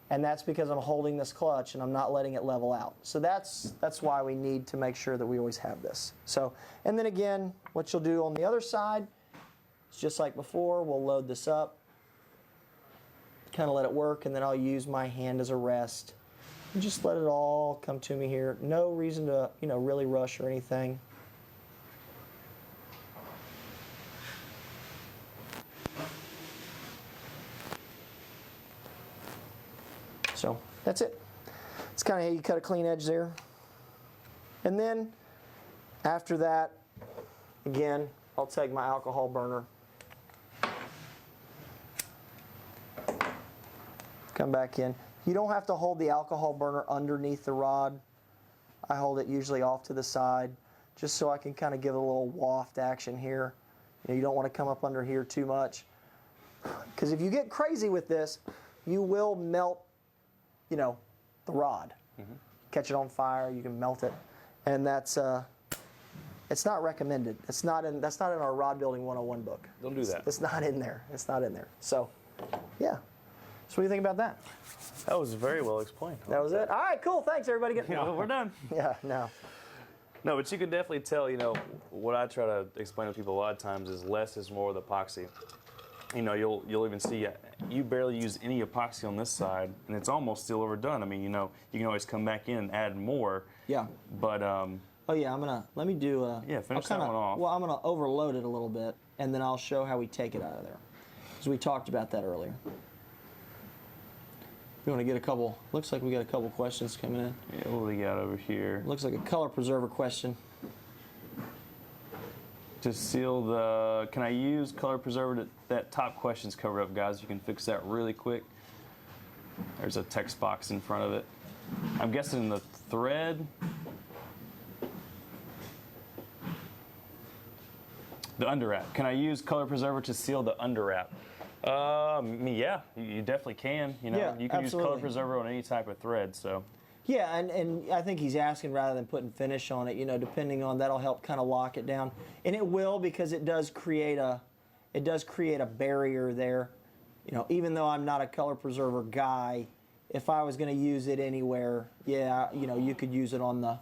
and that's because I'm holding this clutch and I'm not letting it level out. So that's why we need to make sure that we always have this. So, and then again, what you'll do on the other side, it's just like before, we'll load this up, kind of let it work, and then I'll use my hand as a rest. And just let it all come to me here. No reason to, really rush or anything. So that's it. It's kind of how you cut a clean edge there. And then after that, again, I'll take my alcohol burner, come back in. You don't have to hold the alcohol burner underneath the rod. I hold it usually off to the side, just so I can kind of give it a little waft action here. You don't want to come up under here too much, because if you get crazy with this, you will melt, the rod. Mm-hmm. Catch it on fire, you can melt it, and that's it's not recommended. That's not in our rod building 101 book. Don't do that. It's not in there. It's not in there. So, yeah. So what do you think about that? That was very well explained. That was it? All right, cool. Thanks, everybody. We're done. Yeah, no. No, but you can definitely tell, what I try to explain to people a lot of times is less is more with epoxy. You'll even see you barely use any epoxy on this side, and it's almost still overdone. I mean, you can always come back in and add more. Yeah. But oh yeah, let me do finish that one off. Well, I'm gonna overload it a little bit, and then I'll show how we take it out of there, because we talked about that earlier. We want to get a couple. Looks like we got a couple questions coming in. Yeah, what do we got over here? Looks like a color preserver question. To seal the, can I use color preserver? That top question's covered up, guys. You can fix that really quick. There's a text box in front of it. I'm guessing the thread. The underwrap. Can I use color preserver to seal the underwrap? Yeah, you definitely can. You know, Yeah, you can absolutely. use color preserver on any type of thread. So. Yeah, and I think he's asking rather than putting finish on it, you know, depending on that'll help kind of lock it down, and it will because it does create a barrier there. You know, even though I'm not a color preserver guy, if I was going to use it anywhere, yeah, you know, you could use it on the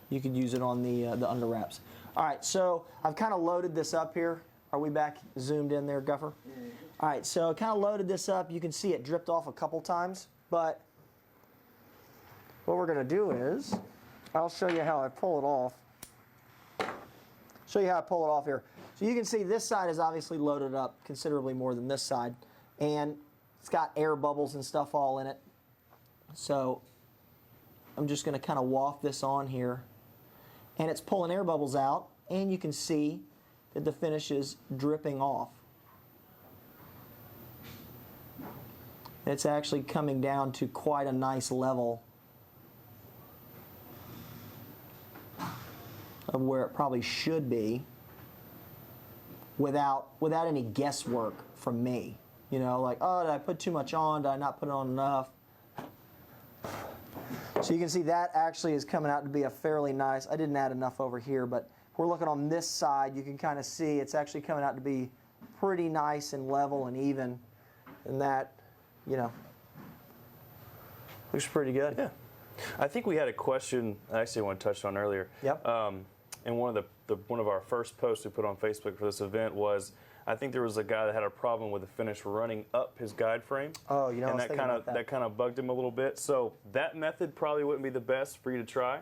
underwraps. All right, so I've kind of loaded this up here. Are we back zoomed in there, Guffer? Yeah. All right, so I kind of loaded this up. You can see it dripped off a couple times, but what we're going to do is I'll show you how I pull it off. Show you how I pull it off here. So you can see this side is obviously loaded up considerably more than this side, and it's got air bubbles and stuff all in it. So I'm just going to kind of waft this on here, and it's pulling air bubbles out, and you can see that the finish is dripping off. It's actually coming down to quite a nice level of where it probably should be without any guesswork from me. You know, like, oh, did I put too much on? Did I not put it on enough? So you can see that actually is coming out to be a fairly nice, I didn't add enough over here, but if we're looking on this side, you can kind of see it's actually coming out to be pretty nice and level and even. And that, you know, looks pretty good. Yeah. I think we had a question I actually want to touch on earlier. Yep. And one of our first posts we put on Facebook for this event was, I think there was a guy that had a problem with the finish running up his guide frame. Oh, you know, and I was thinking about that. that kind of bugged him a little bit. So that method probably wouldn't be the best for you to try.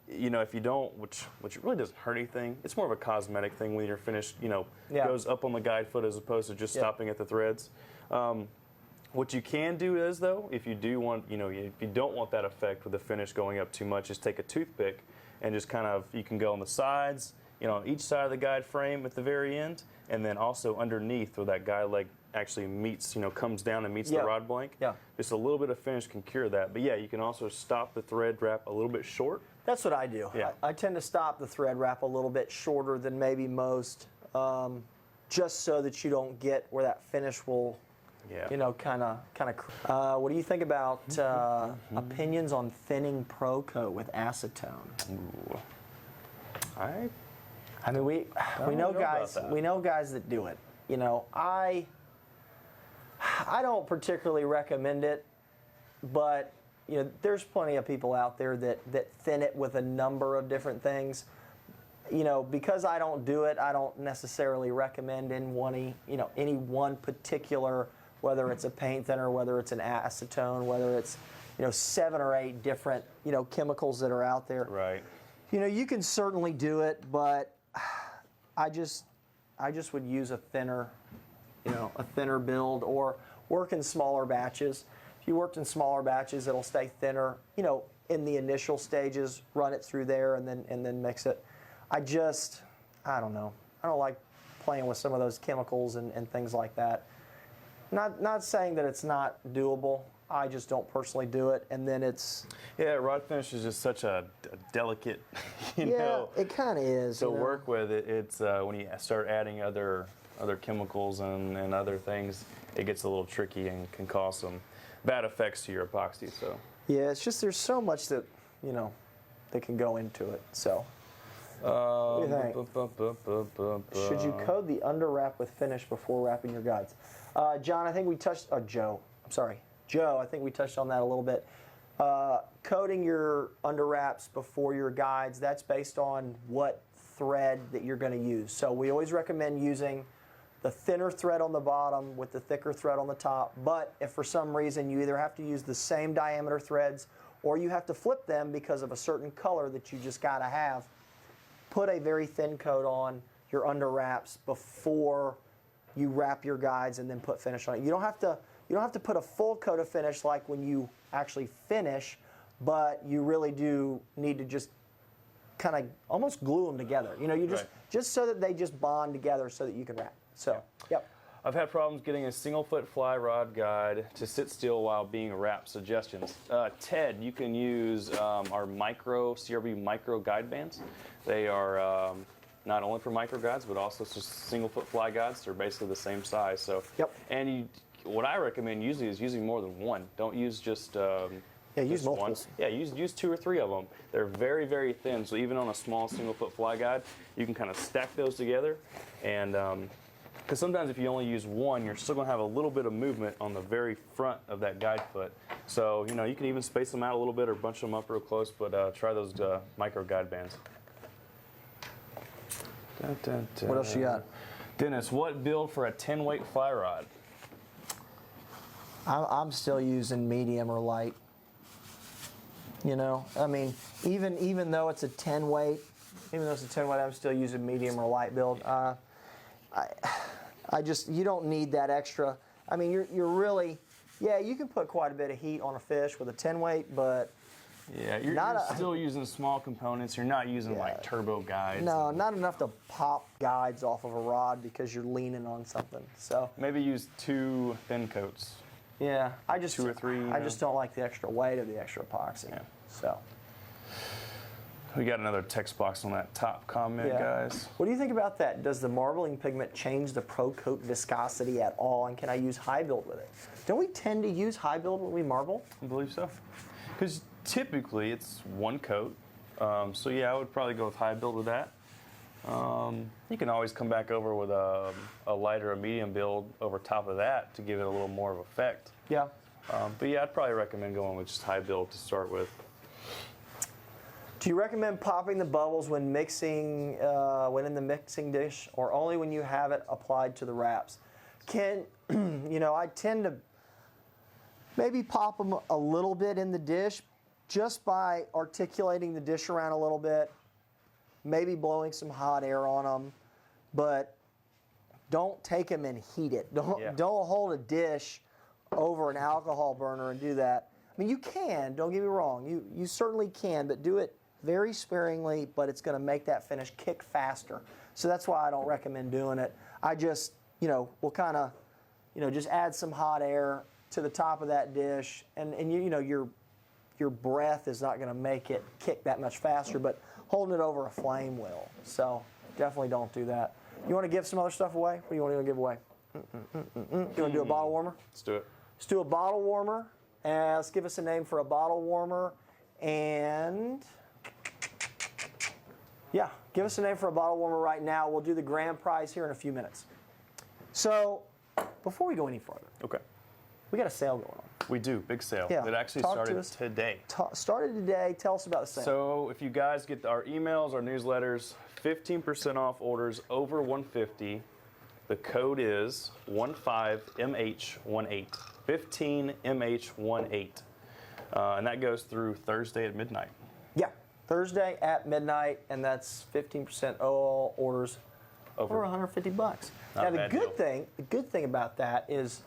You know, if you don't, which really doesn't hurt anything. It's more of a cosmetic thing when your finish, you know, goes up on the guide foot as opposed to just stopping at the threads. What you can do is, though, if you do want, you know, if you don't want that effect with the finish going up too much, is take a toothpick and just kind of, you can go on the sides, you know, on each side of the guide frame at the very end, and then also underneath where that guide leg actually meets, you know, comes down and meets the rod blank. Yeah. Just a little bit of finish can cure that. But yeah, you can also stop the thread wrap a little bit short. That's what I do. Yeah. I tend to stop the thread wrap a little bit shorter than maybe most, just so that you don't get where that finish will, you know, kind of. What do you think about opinions on thinning ProKote with acetone? Ooh. I mean, we know guys that do it. You know, I don't particularly recommend it, but you know, there's plenty of people out there that thin it with a number of different things. You know, because I don't do it, I don't necessarily recommend any one particular, whether it's a paint thinner, whether it's an acetone, whether it's, you know, 7 or 8 different, you know, chemicals that are out there. Right. You know, you can certainly do it, but I just would use a thinner, you know, a thinner build, or work in smaller batches. If you worked in smaller batches, it'll stay thinner, you know, in the initial stages, run it through there and then mix it. I don't know. I don't like playing with some of those chemicals and things like that. Not saying that it's not doable. I just don't personally do it, and then it's... Yeah, rod finish is just such a delicate, you know. Yeah, it kind of is. To work with it, it's when you start adding other chemicals and other things, it gets a little tricky and can cause some bad effects to your epoxy. So. Yeah, it's just there's so much that, you know, that can go into it. So. What do you think? Should you coat the underwrap with finish before wrapping your guides? John, I think we touched. Joe, I think we touched on that a little bit. Coating your underwraps before your guides, that's based on what thread that you're going to use. So we always recommend using the thinner thread on the bottom with the thicker thread on the top. But if for some reason you either have to use the same diameter threads or you have to flip them because of a certain color that you just got to have, put a very thin coat on your underwraps before you wrap your guides and then put finish on it. You don't have to put a full coat of finish like when you actually finish, but you really do need to just kind of almost glue them together. You know, you just so that they just bond together so that you can wrap. So, yep. I've had problems getting a single foot fly rod guide to sit still while being wrapped. Suggestions. Ted, you can use our CRB micro guide bands. They are not only for micro guides, but also just single foot fly guides. They're basically the same size. So, and what I recommend usually is using more than one. Don't use just use multiples. Yeah, use 2 or 3 of them. They're very, very thin. So even on a small single foot fly guide, you can kind of stack those together. And because sometimes if you only use one, you're still going to have a little bit of movement on the very front of that guide foot. So, you know, you can even space them out a little bit or bunch them up real close, but try those micro guide bands. What else you got? Dennis, what build for a 10-weight fly rod? I'm still using medium or light. You know, I mean, even though it's a 10 weight, I'm still using medium or light build. I just, you don't need that extra. I mean, you're really, you can put quite a bit of heat on a fish with a 10 weight, but yeah, you're still using small components. You're not using like turbo guides. No, not enough to pop guides off of a rod because you're leaning on something. So maybe use 2 thin coats. Yeah, I just 2 or 3. I just don't like the extra weight of the extra epoxy. Yeah. So we got another text box on that top comment, guys. What do you think about that? Does the marbling pigment change the ProKote viscosity at all, and can I use high build with it? Don't we tend to use high build when we marble? I believe so. Because typically it's 1 coat. So yeah, I would probably go with high build with that. You can always come back over with a light or a medium build over top of that to give it a little more of effect. Yeah. But yeah, I'd probably recommend going with just high build to start with. Do you recommend popping the bubbles when mixing, when in the mixing dish, or only when you have it applied to the wraps? I tend to maybe pop them a little bit in the dish just by articulating the dish around a little bit, maybe blowing some hot air on them, but don't take them and heat it. Don't hold a dish over an alcohol burner and do that. I mean, you can, don't get me wrong, you certainly can, but do it very sparingly, but it's going to make that finish kick faster. So that's why I don't recommend doing it. I just, we'll kind of, just add some hot air to the top of that dish, and your breath is not going to make it kick that much faster, but holding it over a flame will. So definitely don't do that. You want to give some other stuff away? What do you want to give away? You want to do a bottle warmer? Let's do it. Let's do a bottle warmer. And let's give us a name for a bottle warmer. And yeah, give us a name for a bottle warmer right now. We'll do the grand prize here in a few minutes. So before we go any further, we got a sale going on. We do, big sale. Yeah. It actually started today. Started today. Tell us about the sale. So if you guys get our emails, our newsletters, 15% off orders over $150. The code is 15MH18. 15MH18. And that goes through Thursday at midnight. Yeah, Thursday at midnight, and that's 15% all orders over $150. Now the good thing about that is,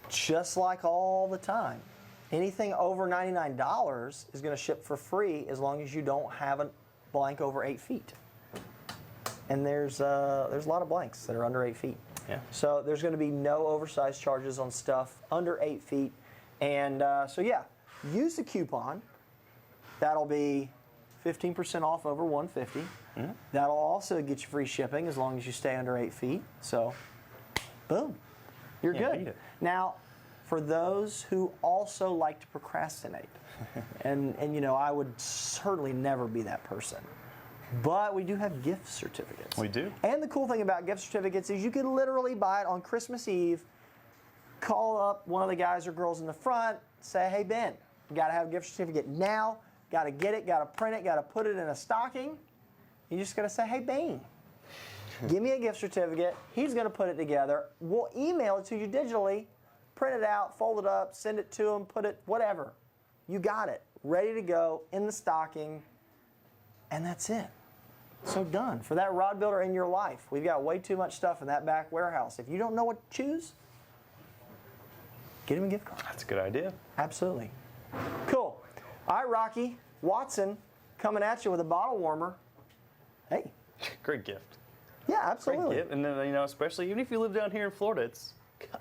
just like all the time, anything over $99 is going to ship for free as long as you don't have a blank over 8 feet. And there's a lot of blanks that are under 8 feet. Yeah. So there's going to be no oversized charges on stuff under 8 feet. And use the coupon. That'll be 15% off over $150. Mm-hmm. That'll also get you free shipping as long as you stay under 8 feet. So, boom, you're good. Now, for those who also like to procrastinate, and I would certainly never be that person, but we do have gift certificates. We do. And the cool thing about gift certificates is you can literally buy it on Christmas Eve, call up one of the guys or girls in the front, say, hey, Ben, you got to have a gift certificate now, got to get it, got to print it, got to put it in a stocking. You just got to say, hey, Ben, give me a gift certificate. He's going to put it together. We'll email it to you digitally, print it out, fold it up, send it to him, put it, whatever. You got it, ready to go in the stocking, and that's it. So done. For that rod builder in your life, we've got way too much stuff in that back warehouse. If you don't know what to choose, get him a gift card. That's a good idea. Absolutely. Cool. All right, Rocky, Watson coming at you with a bottle warmer. Hey. Great gift. Yeah, absolutely. Great gift. And then, especially even if you live down here in Florida,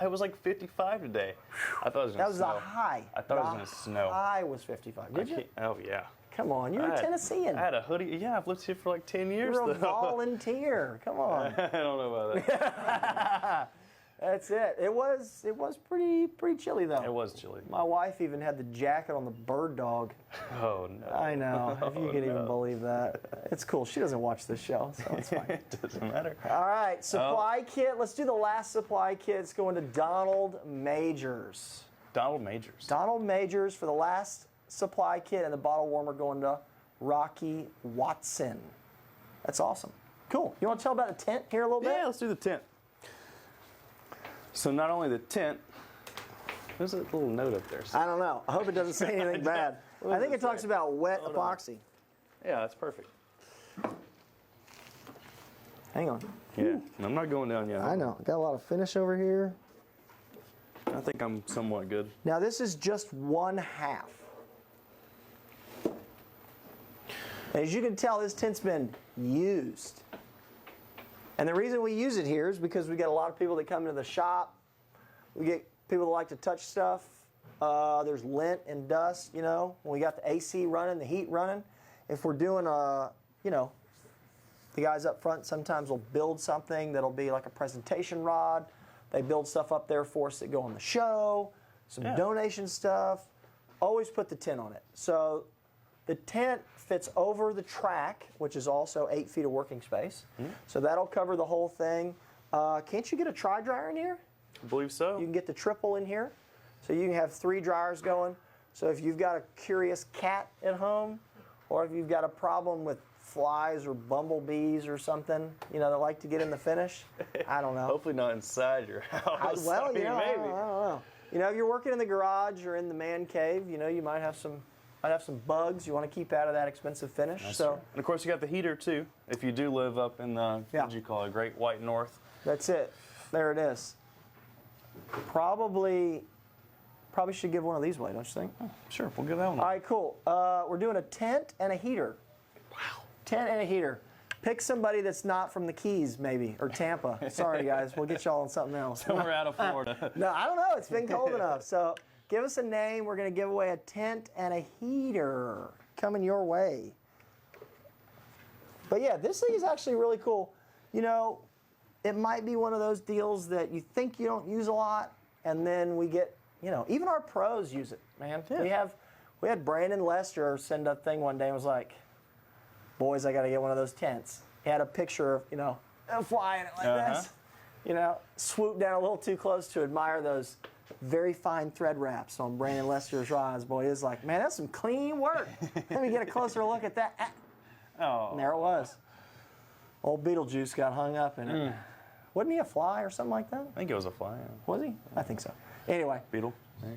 it was like 55 today. I thought it was going to snow. That was the high. I thought it was going to snow. The high was 55. Did you? Oh, yeah. Come on, you're a Tennessean. I had a hoodie. Yeah, I've lived here for like 10 years. You're a volunteer. Come on. I don't know about that. That's it. It was pretty chilly though. It was chilly. My wife even had the jacket on the bird dog. Oh, no. I know, if you can even believe that. It's cool. She doesn't watch this show, so it's fine. It doesn't matter. All right, supply kit. Let's do the last supply kit. It's going to Donald Majors. Donald Majors. Donald Majors for the last supply kit, and the bottle warmer going to Rocky Watson. That's awesome. Cool. You want to tell about the tent here a little bit? Yeah, let's do the tent. So not only the tent, there's a little note up there. I don't know. I hope it doesn't say anything bad. I think it talks about wet epoxy. Yeah, that's perfect. Hang on. Yeah, I'm not going down yet. I know. Got a lot of finish over here. I think I'm somewhat good. Now this is just 1/2. As you can tell, this tent's been used. And the reason we use it here is because we get a lot of people that come into the shop. We get people that like to touch stuff. There's lint and dust, when we got the AC running, the heat running. If we're doing the guys up front sometimes will build something that'll be like a presentation rod. They build stuff up there for us that go on the show, some donation stuff. Always put the tent on it. So the tent fits over the track, which is also 8 feet of working space. So that'll cover the whole thing. Can't you get a tri-dryer in here? I believe so. You can get the triple in here. So you can have 3 dryers going. So if you've got a curious cat at home, or if you've got a problem with flies or bumblebees or something, that like to get in the finish, I don't know. Hopefully not inside your house. Well, I mean, maybe. maybe. I don't know. If you're working in the garage or in the man cave, you might have some bugs you want to keep out of that expensive finish. That's so true. And of course you got the heater too. If you do live up in the what do you call it, Great White North. That's it. There it is. Probably should give one of these away, don't you think? Sure, we'll give that one. All right, cool. We're doing a tent and a heater. Wow. Tent and a heater. Pick somebody that's not from the Keys, maybe, or Tampa. Sorry, guys. We'll get y'all on something else. We're out of Florida. No, I don't know. It's been cold enough. So give us a name. We're going to give away a tent and a heater coming your way. But yeah, this thing is actually really cool. It might be one of those deals that you think you don't use a lot, and then we get, even our pros use it, man. Yeah. We had Brandon Lester send a thing one day and was like, boys, I got to get one of those tents. He had a picture of, them flying it like this. Swoop down a little too close to admire those very fine thread wraps on Brandon Lester's rods. Boy, he was like, man, that's some clean work. Let me get a closer look at that. Oh. And there it was. Old Beetlejuice got hung up in it. Wasn't he a fly or something like that? I think it was a fly. Yeah. Was he? I think so. Anyway. Beetle.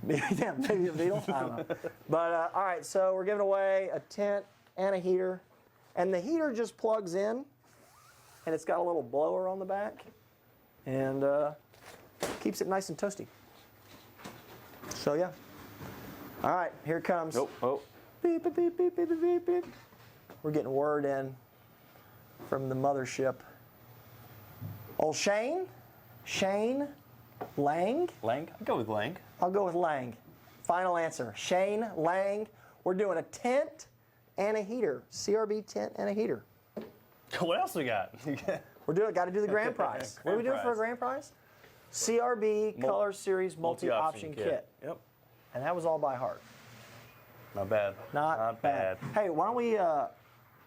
Yeah, maybe a beetle. I don't know. But all right, so we're giving away a tent and a heater. And the heater just plugs in, and it's got a little blower on the back, and keeps it nice and toasty. So yeah. All right, here it comes. Nope. Oh. Beep, beep, beep, beep, beep, beep, beep. We're getting word in from the mothership. Old Shane Lang. Lang? I'll go with Lang. I'll go with Lang. Final answer. Shane Lang. We're doing a tent and a heater. CRB tent and a heater. What else we got? Got to do the grand prize. What are we doing for a grand prize? CRB Color Series multi-option kit. Yep. And that was all by heart. Not bad. Not bad. Hey, why don't we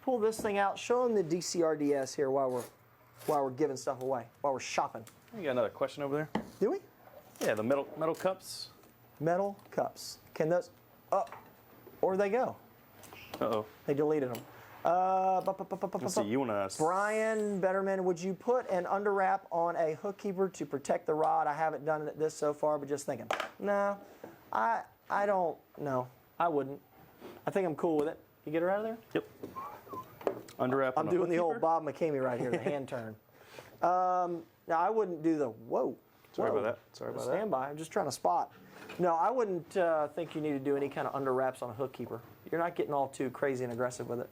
pull this thing out? Show them the DCRDS here while we're giving stuff away, while we're shopping. You got another question over there? Do we? Yeah, the metal cups. Metal cups. Can those? Or they go? Uh-oh. They deleted them. Let's see, you want to... Brian Betterman, would you put an underwrap on a hook keeper to protect the rod? I haven't done this so far, but just thinking. No, I don't know. I wouldn't. I think I'm cool with it. You get her out of there? Yep. Underwrap. I'm doing the old Bob McCamey right here, the hand turn. Now I wouldn't do the whoa. Sorry about that. Sorry about that. Stand by. I'm just trying to spot. No, I wouldn't think you need to do any kind of under wraps on a hook keeper. You're not getting all too crazy and aggressive with it.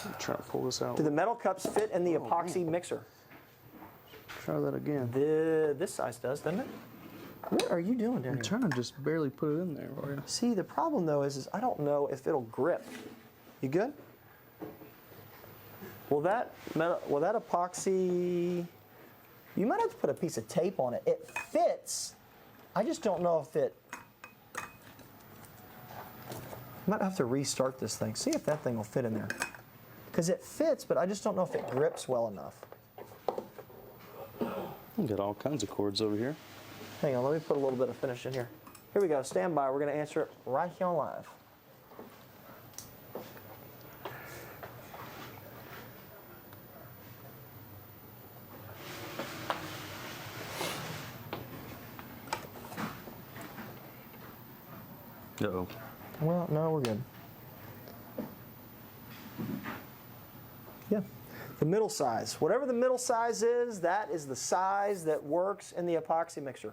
I'm trying to pull this out. Do the metal cups fit in the epoxy mixer? Try that again. This size does, doesn't it? What are you doing down I'm here? trying to just barely put it in there for you. See, the problem though is I don't know if it'll grip. You good? Will that epoxy? You might have to put a piece of tape on it. It fits. I just don't know if it. Might have to restart this thing. See if that thing will fit in there. Because it fits, but I just don't know if it grips well enough. You got all kinds of cords over here. Hang on, let me put a little bit of finish in here. Here we go, stand by. We're going to answer it right here on live. Uh-oh. Well, no, we're good. Yeah. The middle size. Whatever the middle size is, that is the size that works in the epoxy mixer.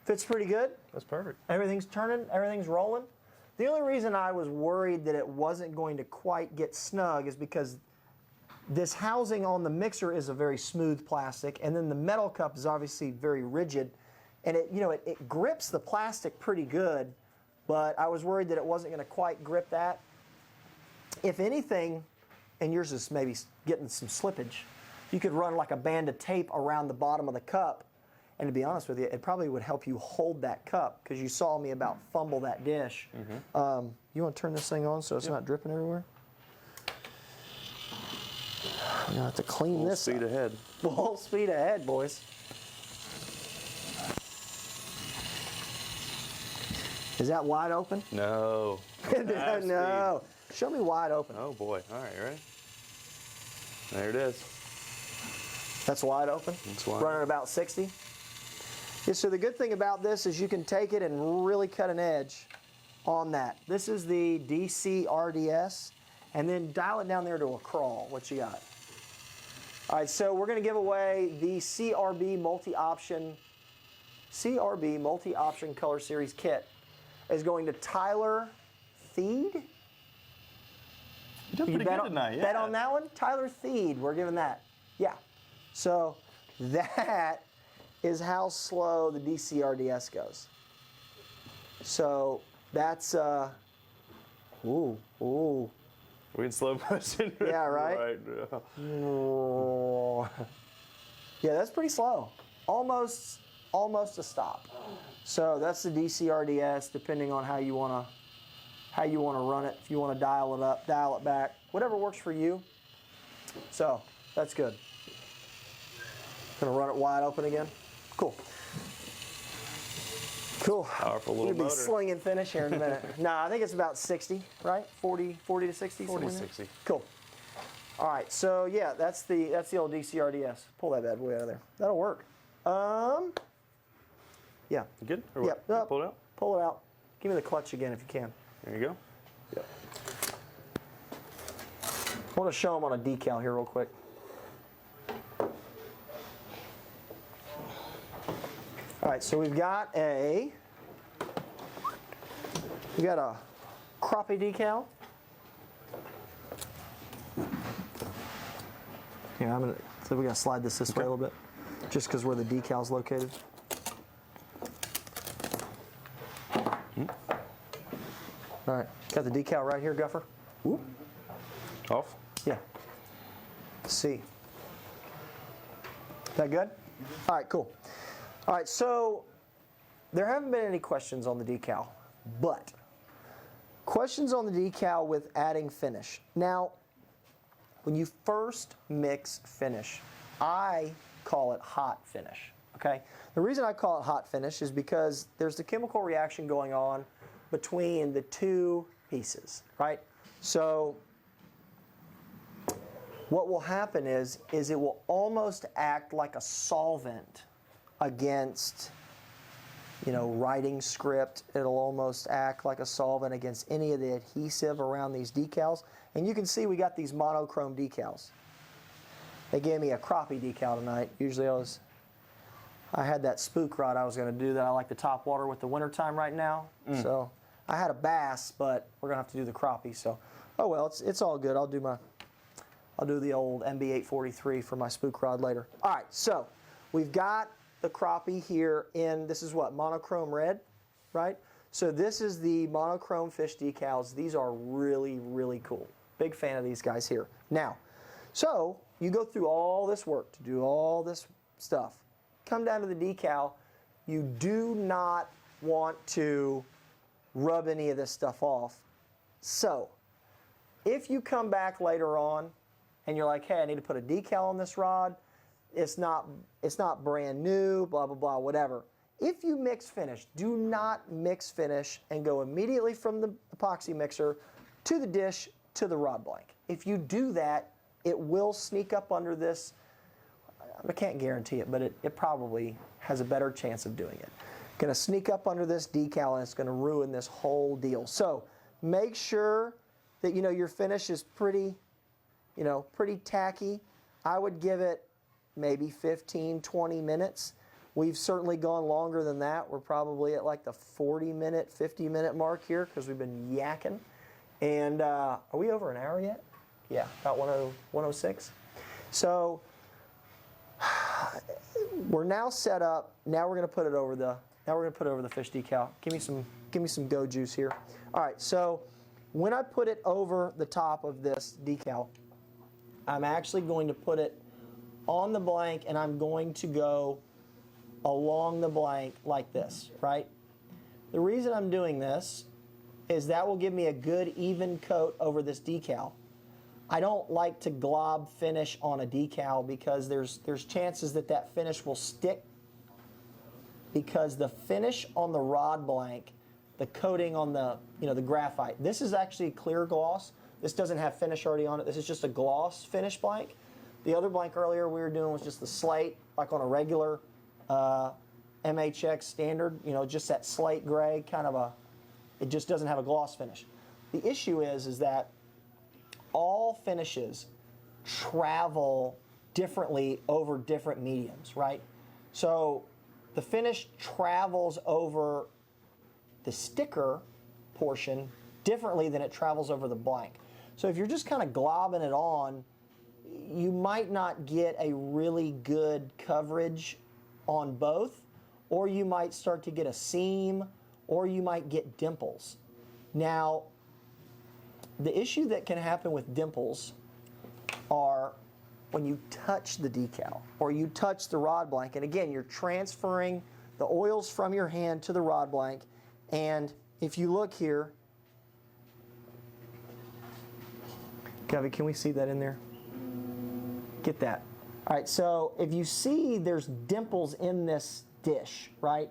Fits pretty good. That's perfect. Everything's turning, everything's rolling. The only reason I was worried that it wasn't going to quite get snug is because this housing on the mixer is a very smooth plastic, and then the metal cup is obviously very rigid, and it grips the plastic pretty good, but I was worried that it wasn't going to quite grip that. If anything, and yours is maybe getting some slippage, you could run like a band of tape around the bottom of the cup, and to be honest with you, it probably would help you hold that cup, because you saw me about fumble that dish. Mm-hmm. You want to turn this thing on so it's not dripping everywhere? We're going to have to clean this Speed up. ahead. Full speed ahead, boys. Is that wide open? No. No. Show me wide open. Oh boy. All right, you ready? There it is. That's wide open? That's wide. Running about 60? Yeah, so the good thing about this is you can take it and really cut an edge on that. This is the DCRDS, and then dial it down there to a crawl. What you got? All right, so we're going to give away the CRB multi-option color series kit. Is going to Tyler Theed. You did pretty good tonight, yeah. Bet on that one? Tyler Theed, we're giving that. Yeah. So that is how slow the DCRDS goes. So that's, ooh. We in slow motion. Yeah, right? Yeah, that's pretty slow. Almost a stop. So that's the DCRDS, depending on how you want to run it. If you want to dial it up, dial it back, whatever works for you. So that's good. Gonna run it wide open again. Cool. Powerful little We'll be motor. slinging finish here in a minute. No, I think it's about 60, right? 40 to 60. 40 to somewhere in there? 60. Cool. All right, so yeah, that's the old DCRDS. Pull that bad boy out of there. That'll work. Yeah. You good? Or what? Yep. Pull it out? Pull it out. Give me the clutch again if you can. There you go. Yep. I want to show them on a decal here real quick. All right, so we've got a crappie decal. Here, so we got to slide this way a little bit, just because where the decal's located. All right, got the decal right here, Guffer. Whoop. Off? Yeah. C. That good? All right, cool. All right, so there haven't been any questions on the decal, but questions on the decal with adding finish. Now, when you first mix finish, I call it hot finish, okay? The reason I call it hot finish is because there's the chemical reaction going on between the two pieces, right? So what will happen is it will almost act like a solvent against, writing script. It'll almost act like a solvent against any of the adhesive around these decals. And you can see we got these monochrome decals. They gave me a crappie decal tonight. Usually I I had that spook rod I was going to do that I like to top water with the wintertime right now. So I had a bass, but we're going to have to do the crappie. So, oh well, it's all good. I'll do the old MB843 for my spook rod later. All right, so we've got the crappie here in, this is what, monochrome red, right? So this is the monochrome fish decals. These are really, really cool. Big fan of these guys here. Now, so you go through all this work to do all this stuff. Come down to the decal. You do not want to rub any of this stuff off. So if you come back later on and you're like, hey, I need to put a decal on this rod, it's not brand new, blah, blah, blah, whatever. If you mix finish, do not mix finish and go immediately from the epoxy mixer to the dish to the rod blank. If you do that, it will sneak up under this. I can't guarantee it, but it probably has a better chance of doing it. Going to sneak up under this decal and it's going to ruin this whole deal. So make sure that your finish is pretty tacky. I would give it maybe 15, 20 minutes. We've certainly gone longer than that. We're probably at like the 40-minute, 50-minute mark here because we've been yakking. And are we over an hour yet? Yeah, about 106. So we're now set up. Now we're going to put it over the fish decal. Give me some go juice here. All right. So when I put it over the top of this decal, I'm actually going to put it on the blank, and I'm going to go along the blank like this, right? The reason I'm doing this is that will give me a good even coat over this decal. I don't like to glob finish on a decal because there's chances that finish will stick, because the finish on the rod blank, the coating on the the graphite, this is actually clear gloss. This doesn't have finish already on it. This is just a gloss finish blank. The other blank earlier we were doing was just the slate, like on a regular MHX standard, just that slate gray kind of it just doesn't have a gloss finish. The issue is that all finishes travel differently over different mediums, right? So the finish travels over the sticker portion differently than it travels over the blank. So if you're just kind of globbing it on, you might not get a really good coverage on both, or you might start to get a seam, or you might get dimples. Now, the issue that can happen with dimples are when you touch the decal or you touch the rod blank. And again, you're transferring the oils from your hand to the rod blank. And if you look here, Kevin, can we see that in there? Get that. All right, so if you see there's dimples in this dish, right?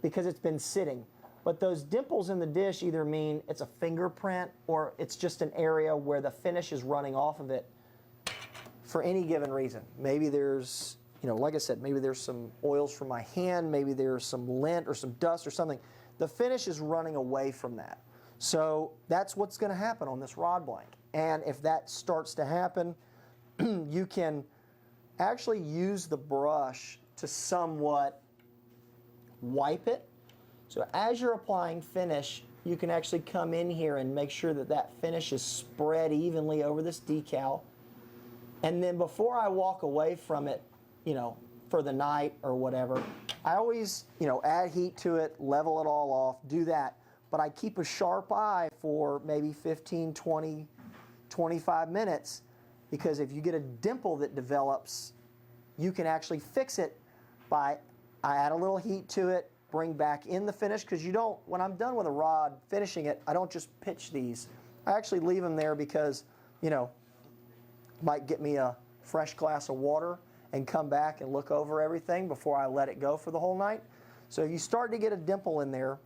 Because it's been sitting. But those dimples in the dish either mean it's a fingerprint or it's just an area where the finish is running off of it for any given reason. Maybe there's, like I said, maybe there's some oils from my hand, maybe there's some lint or some dust or something. The finish is running away from that. So that's what's going to happen on this rod blank. And if that starts to happen, you can actually use the brush to somewhat wipe it. So as you're applying finish, you can actually come in here and make sure that finish is spread evenly over this decal. And then before I walk away from it, for the night or whatever, I always, add heat to it, level it all off, do that. But I keep a sharp eye for maybe 15, 20, 25 minutes, because if you get a dimple that develops, you can actually fix it by, I add a little heat to it, bring back in the finish, because when I'm done with a rod finishing it, I don't just pitch these. I actually leave them there because, might get me a fresh glass of water and come back and look over everything before I let it go for the whole night. So if you start to get a dimple in there,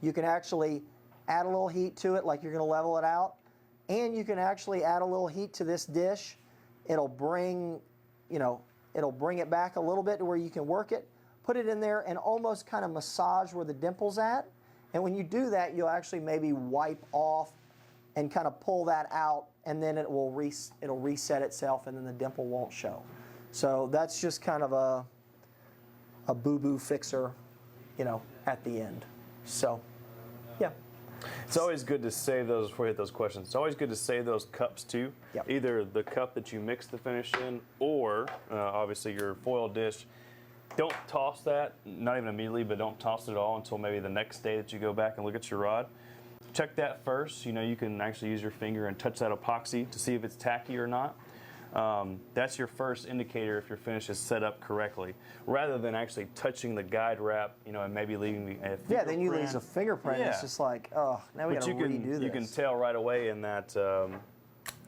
you can actually add a little heat to it like you're going to level it out, and you can actually add a little heat to this dish. It'll bring it back a little bit to where you can work it. Put it in there and almost kind of massage where the dimple's at. And when you do that, you'll actually maybe wipe off and kind of pull that out, and then it'll reset itself, and then the dimple won't show. So that's just kind of a boo-boo fixer, you know, at the end. So, yeah. It's always good to save those before you hit those questions. It's always good to save those cups too. Yep. Either the cup that you mix the finish in, or obviously your foil dish. Don't toss that, not even immediately, but don't toss it at all until maybe the next day that you go back and look at your rod. Check that first. You know, you can actually use your finger and touch that epoxy to see if it's tacky or not. That's your first indicator if your finish is set up correctly, rather than actually touching the guide wrap, you know, and maybe leaving a fingerprint. Yeah, then you lose a fingerprint. Yeah. It's just like, oh, now we got to redo this. You can tell right away in that,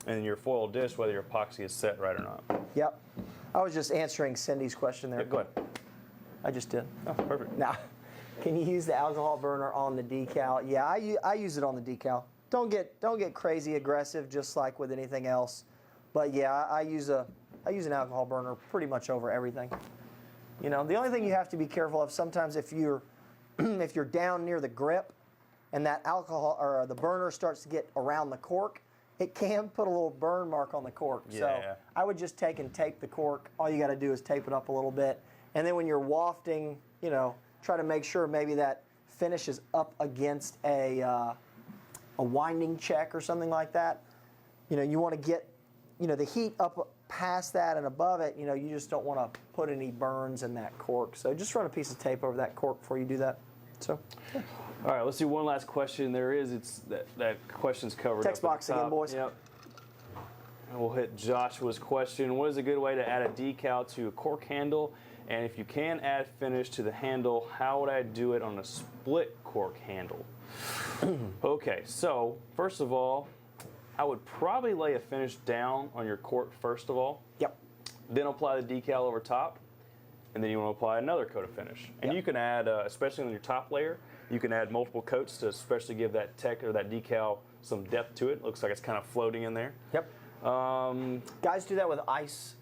in your foil dish whether your epoxy is set right or not. Yep. I was just answering Cindy's question there. Yeah, go ahead. I just did. Oh, perfect. Now, can you use the alcohol burner on the decal? Yeah, I use it on the decal. Don't get crazy aggressive, just like with anything else. But yeah, I use an alcohol burner pretty much over everything. You know, the only thing you have to be careful of sometimes if you're if you're down near the grip and that alcohol or the burner starts to get around the cork, it can put a little burn mark on the cork. Yeah, so yeah. I would just take and tape the cork. All you got to do is tape it up a little bit, and then when you're wafting, you know, try to make sure maybe that finish is up against a winding check or something like that. You know, you want to get, you know, the heat up past that and above it. You know, you just don't want to put any burns in that cork. So just run a piece of tape over that cork before you do that. So, yeah. All right, let's do one last question. It's that question's covered. Text up at box the again, top. boys. Yep. And we'll hit Joshua's question. What is a good way to add a decal to a cork handle? And if you can add finish to the handle, how would I do it on a split cork handle? Okay, so first of all, I would probably lay a finish down on your cork first of all. Yep. Then apply the decal over top, and then you want to apply another coat of finish. And Yep. you can add, especially on your top layer, you can add multiple coats to especially give that tech or that decal some depth to it. Looks like it's kind of floating in there. Yep. Guys do that with ice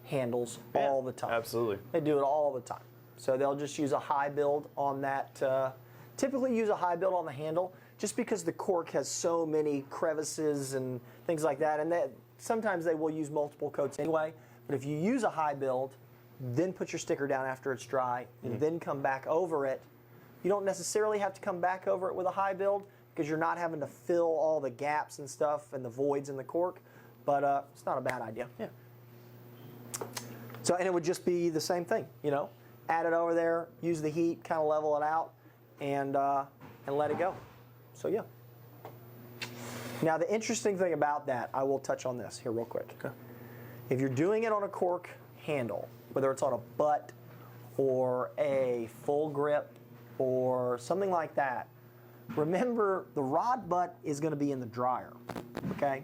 handles all the time. Absolutely. They do it all the time. So they'll just use a high build on that. Typically use a high build on the handle just because the cork has so many crevices and things like that. And sometimes they will use multiple coats anyway. But if you use a high build, then put your sticker down after it's dry, and then come back over it. You don't necessarily have to come back over it with a high build because you're not having to fill all the gaps and stuff and the voids in the cork. But it's not a bad idea. Yeah. So, and it would just be the same thing, you know. Add it over there, use the heat, kind of level it out, and let it go. So, yeah. Now, the interesting thing about that, I will touch on this here real quick. Okay. If you're doing it on a cork handle, whether it's on a butt or a full grip or something like that, remember the rod butt is going to be in the dryer, okay?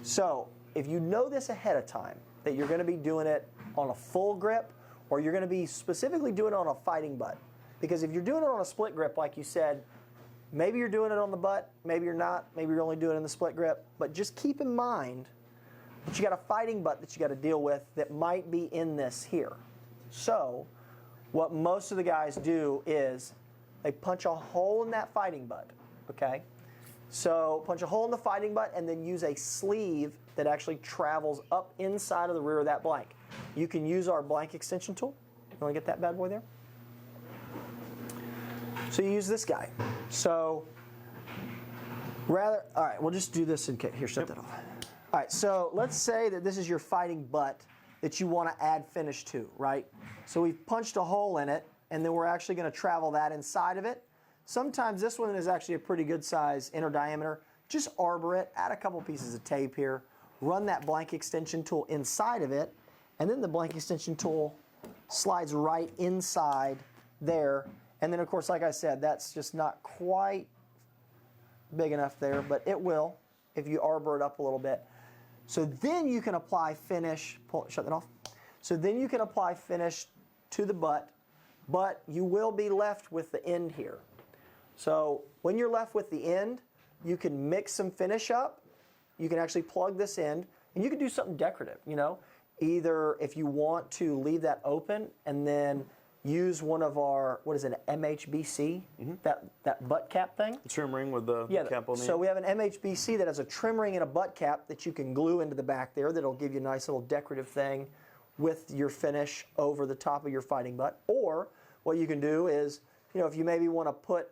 So if you know this ahead of time, that you're going to be doing it on a full grip or you're going to be specifically doing it on a fighting butt, because if you're doing it on a split grip, like you said, maybe you're doing it on the butt, maybe you're not, maybe you're only doing it in the split grip, but just keep in mind that you got a fighting butt that you got to deal with that might be in this here. So what most of the guys do is they punch a hole in that fighting butt, okay? So punch a hole in the fighting butt and then use a sleeve that actually travels up inside of the rear of that blank. You can use our blank extension tool. You want to get that bad boy there? So you use this guy. So all right, we'll just do this in case. Here, shut that off. All right, so let's say that this is your fighting butt that you want to add finish to, right? So we've punched a hole in it, and then we're actually going to travel that inside of it. Sometimes this one is actually a pretty good size inner diameter. Just arbor it, add a couple pieces of tape here, run that blank extension tool inside of it, and then the blank extension tool slides right inside there. And then, of course, like I said, that's just not quite big enough there, but it will if you arbor it up a little bit. So then you can apply finish, shut that off. So then you can apply finish to the butt, but you will be left with the end here. So when you're left with the end, you can mix some finish up. You can actually plug this in, and you can do something decorative, you know. Either if you want to leave that open and then use one of our, what is it, MHBC, that butt cap thing. The trim ring with the cap on the so end. we have an MHBC that has a trim ring and a butt cap that you can glue into the back there that'll give you a nice little decorative thing. with your finish over the top of your fighting butt. Or what you can do is, if you maybe want to put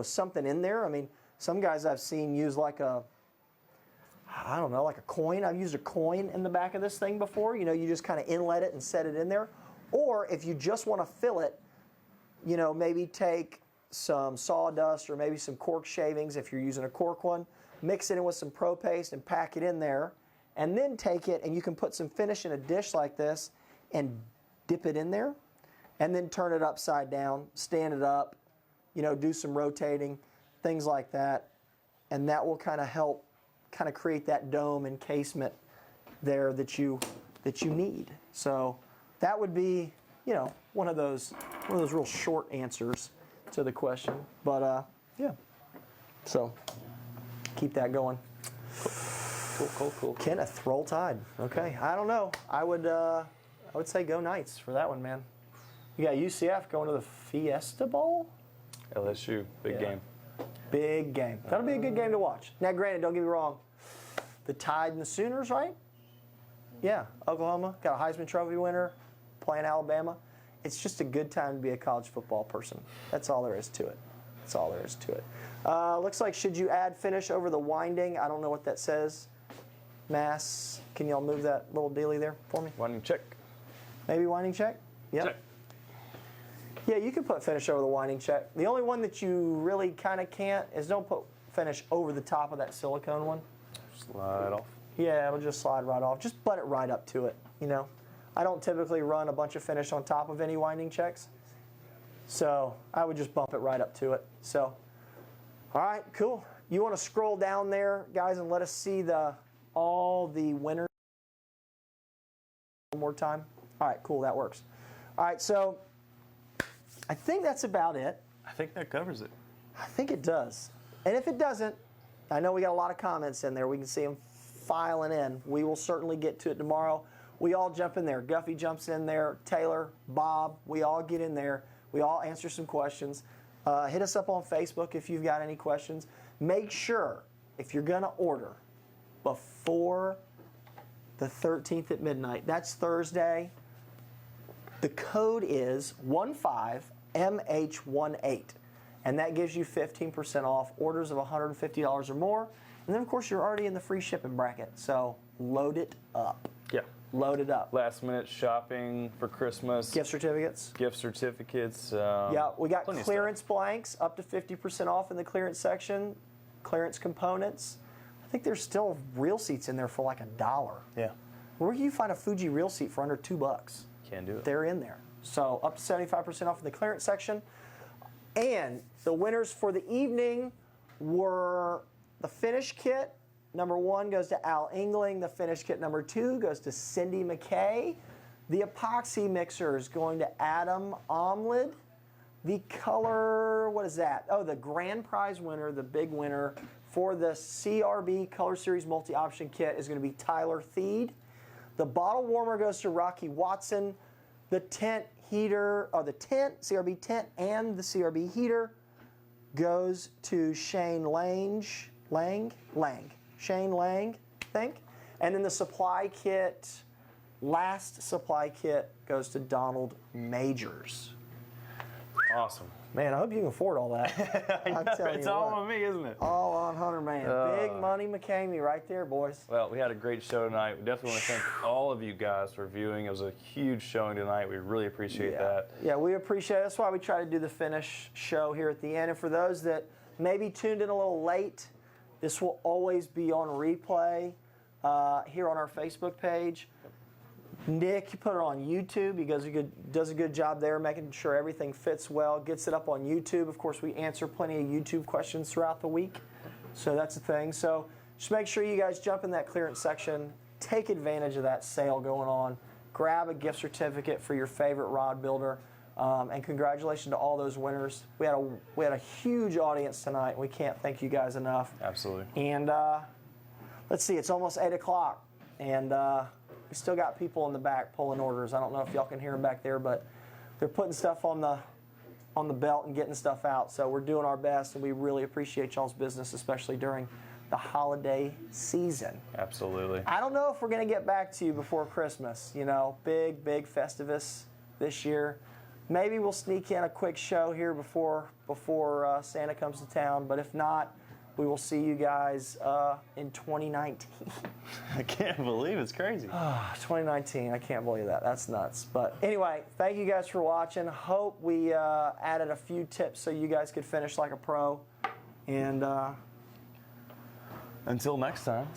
something in there. I mean, some guys I've seen use like a coin. I've used a coin in the back of this thing before. You just kind of inlet it and set it in there. Or if you just want to fill it, maybe take some sawdust or maybe some cork shavings if you're using a cork one, mix it in with some Pro Paste and pack it in there, and then take it and you can put some finish in a dish like this and dip it in there, and then turn it upside down, stand it up, do some rotating, things like that, and that will kind of help create that dome encasement there that you need. So that would be, one of those real short answers to the question. But yeah, so keep that going. Cool. Kenneth, Roll Tide. Okay, I don't know. I would say go Knights for that one, man. You got UCF going to the Fiesta Bowl. LSU, big game. Big game. That'll be a good game to watch. Now, granted, don't get me wrong. The Tide and the Sooners, right? Yeah, Oklahoma got a Heisman Trophy winner playing Alabama. It's just a good time to be a college football person. That's all there is to it. Looks like, should you add finish over the winding? I don't know what that says. Mass, can y'all move that little dealie there for me? Winding check. Maybe winding check? Yep. Check. Yeah, you can put finish over the winding check. The only one that you really kind of can't is don't put finish over the top of that silicone one. Slide off. Yeah, it'll just slide right off. Just butt it right up to it, I don't typically run a bunch of finish on top of any winding checks. So I would just bump it right up to it. So, all right, cool. You want to scroll down there, guys, and let us see all the winners one more time? All right, cool, that works. All right, so I think that's about it. I think that covers it. I think it does. And if it doesn't, I know we got a lot of comments in there. We can see them filing in. We will certainly get to it tomorrow. We all jump in there. Guffey jumps in there. Taylor, Bob, we all get in there. We all answer some questions. Hit us up on Facebook if you've got any questions. Make sure, if you're going to order before the 13th at midnight, that's Thursday, the code is 15MH18. And that gives you 15% off orders of $150 or more. And then, of course, you're already in the free shipping bracket. So load it up. Yeah. Load it up. Last minute shopping for Christmas. Gift certificates. Gift certificates. Yeah, we got plenty of clearance blanks up to 50% off in the clearance section. Clearance components. I think there's still reel seats in there for like $1. Yeah. Where can you find a Fuji reel seat for under $2? Can't do it. They're in there. So up to 75% off in the clearance section. And the winners for the evening were the finish kit. Number 1 goes to Al Engling. The finish kit number 2 goes to Cindy McKay. The epoxy mixer is going to Adam Omlid. The color, what is that? Oh, the grand prize winner, the big winner for the CRB Color Series multi-option kit is going to be Tyler Theed. The bottle warmer goes to Rocky Watson. The tent heater, or the tent, CRB tent, and the CRB heater goes to Shane Lang. Shane Lang, I think. And then the supply kit, last supply kit, goes to Donald Majors. Awesome. Man, I hope you can afford all that. I'm telling It's you all what. on me, isn't it? All on Hunter, man. Big money McCamey right there, boys. Well, we had a great show tonight. We definitely want to thank all of you guys for viewing. It was a huge showing tonight. We really appreciate that. Yeah, we appreciate it. That's why we try to do the finish show here at the end. And for those that maybe tuned in a little late, this will always be on replay here on our Facebook page. Nick, you put it on YouTube. He does a good job there, making sure everything fits well, gets it up on YouTube. Of course, we answer plenty of YouTube questions throughout the week, so that's the thing. So just make sure you guys jump in that clearance section, take advantage of that sale going on, grab a gift certificate for your favorite rod builder, and congratulations to all those winners. We had a huge audience tonight. We can't thank you guys enough. Absolutely. And let's see, it's almost 8 o'clock, and we still got people in the back pulling orders. I don't know if y'all can hear them back there, but they're putting stuff on the belt and getting stuff out. So we're doing our best, and we really appreciate y'all's business, especially during the holiday season. Absolutely. I don't know if we're going to get back to you before Christmas. You know, big Festivus this year. Maybe we'll sneak in a quick show here before Santa comes to town. But if not, we will see you guys in 2019. I can't believe it's crazy. 2019, I can't believe that. That's nuts. But anyway, thank you guys for watching. Hope we added a few tips so you guys could finish like a pro. And until next time.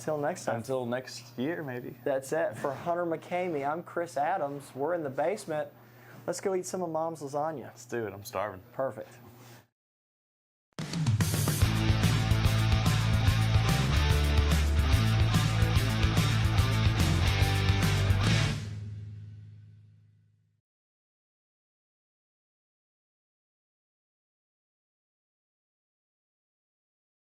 Until next year, maybe. That's it. For Hunter McCamey, I'm Chris Adams. We're in the basement. Let's go eat some of Mom's lasagna. Let's do it. I'm starving. Perfect.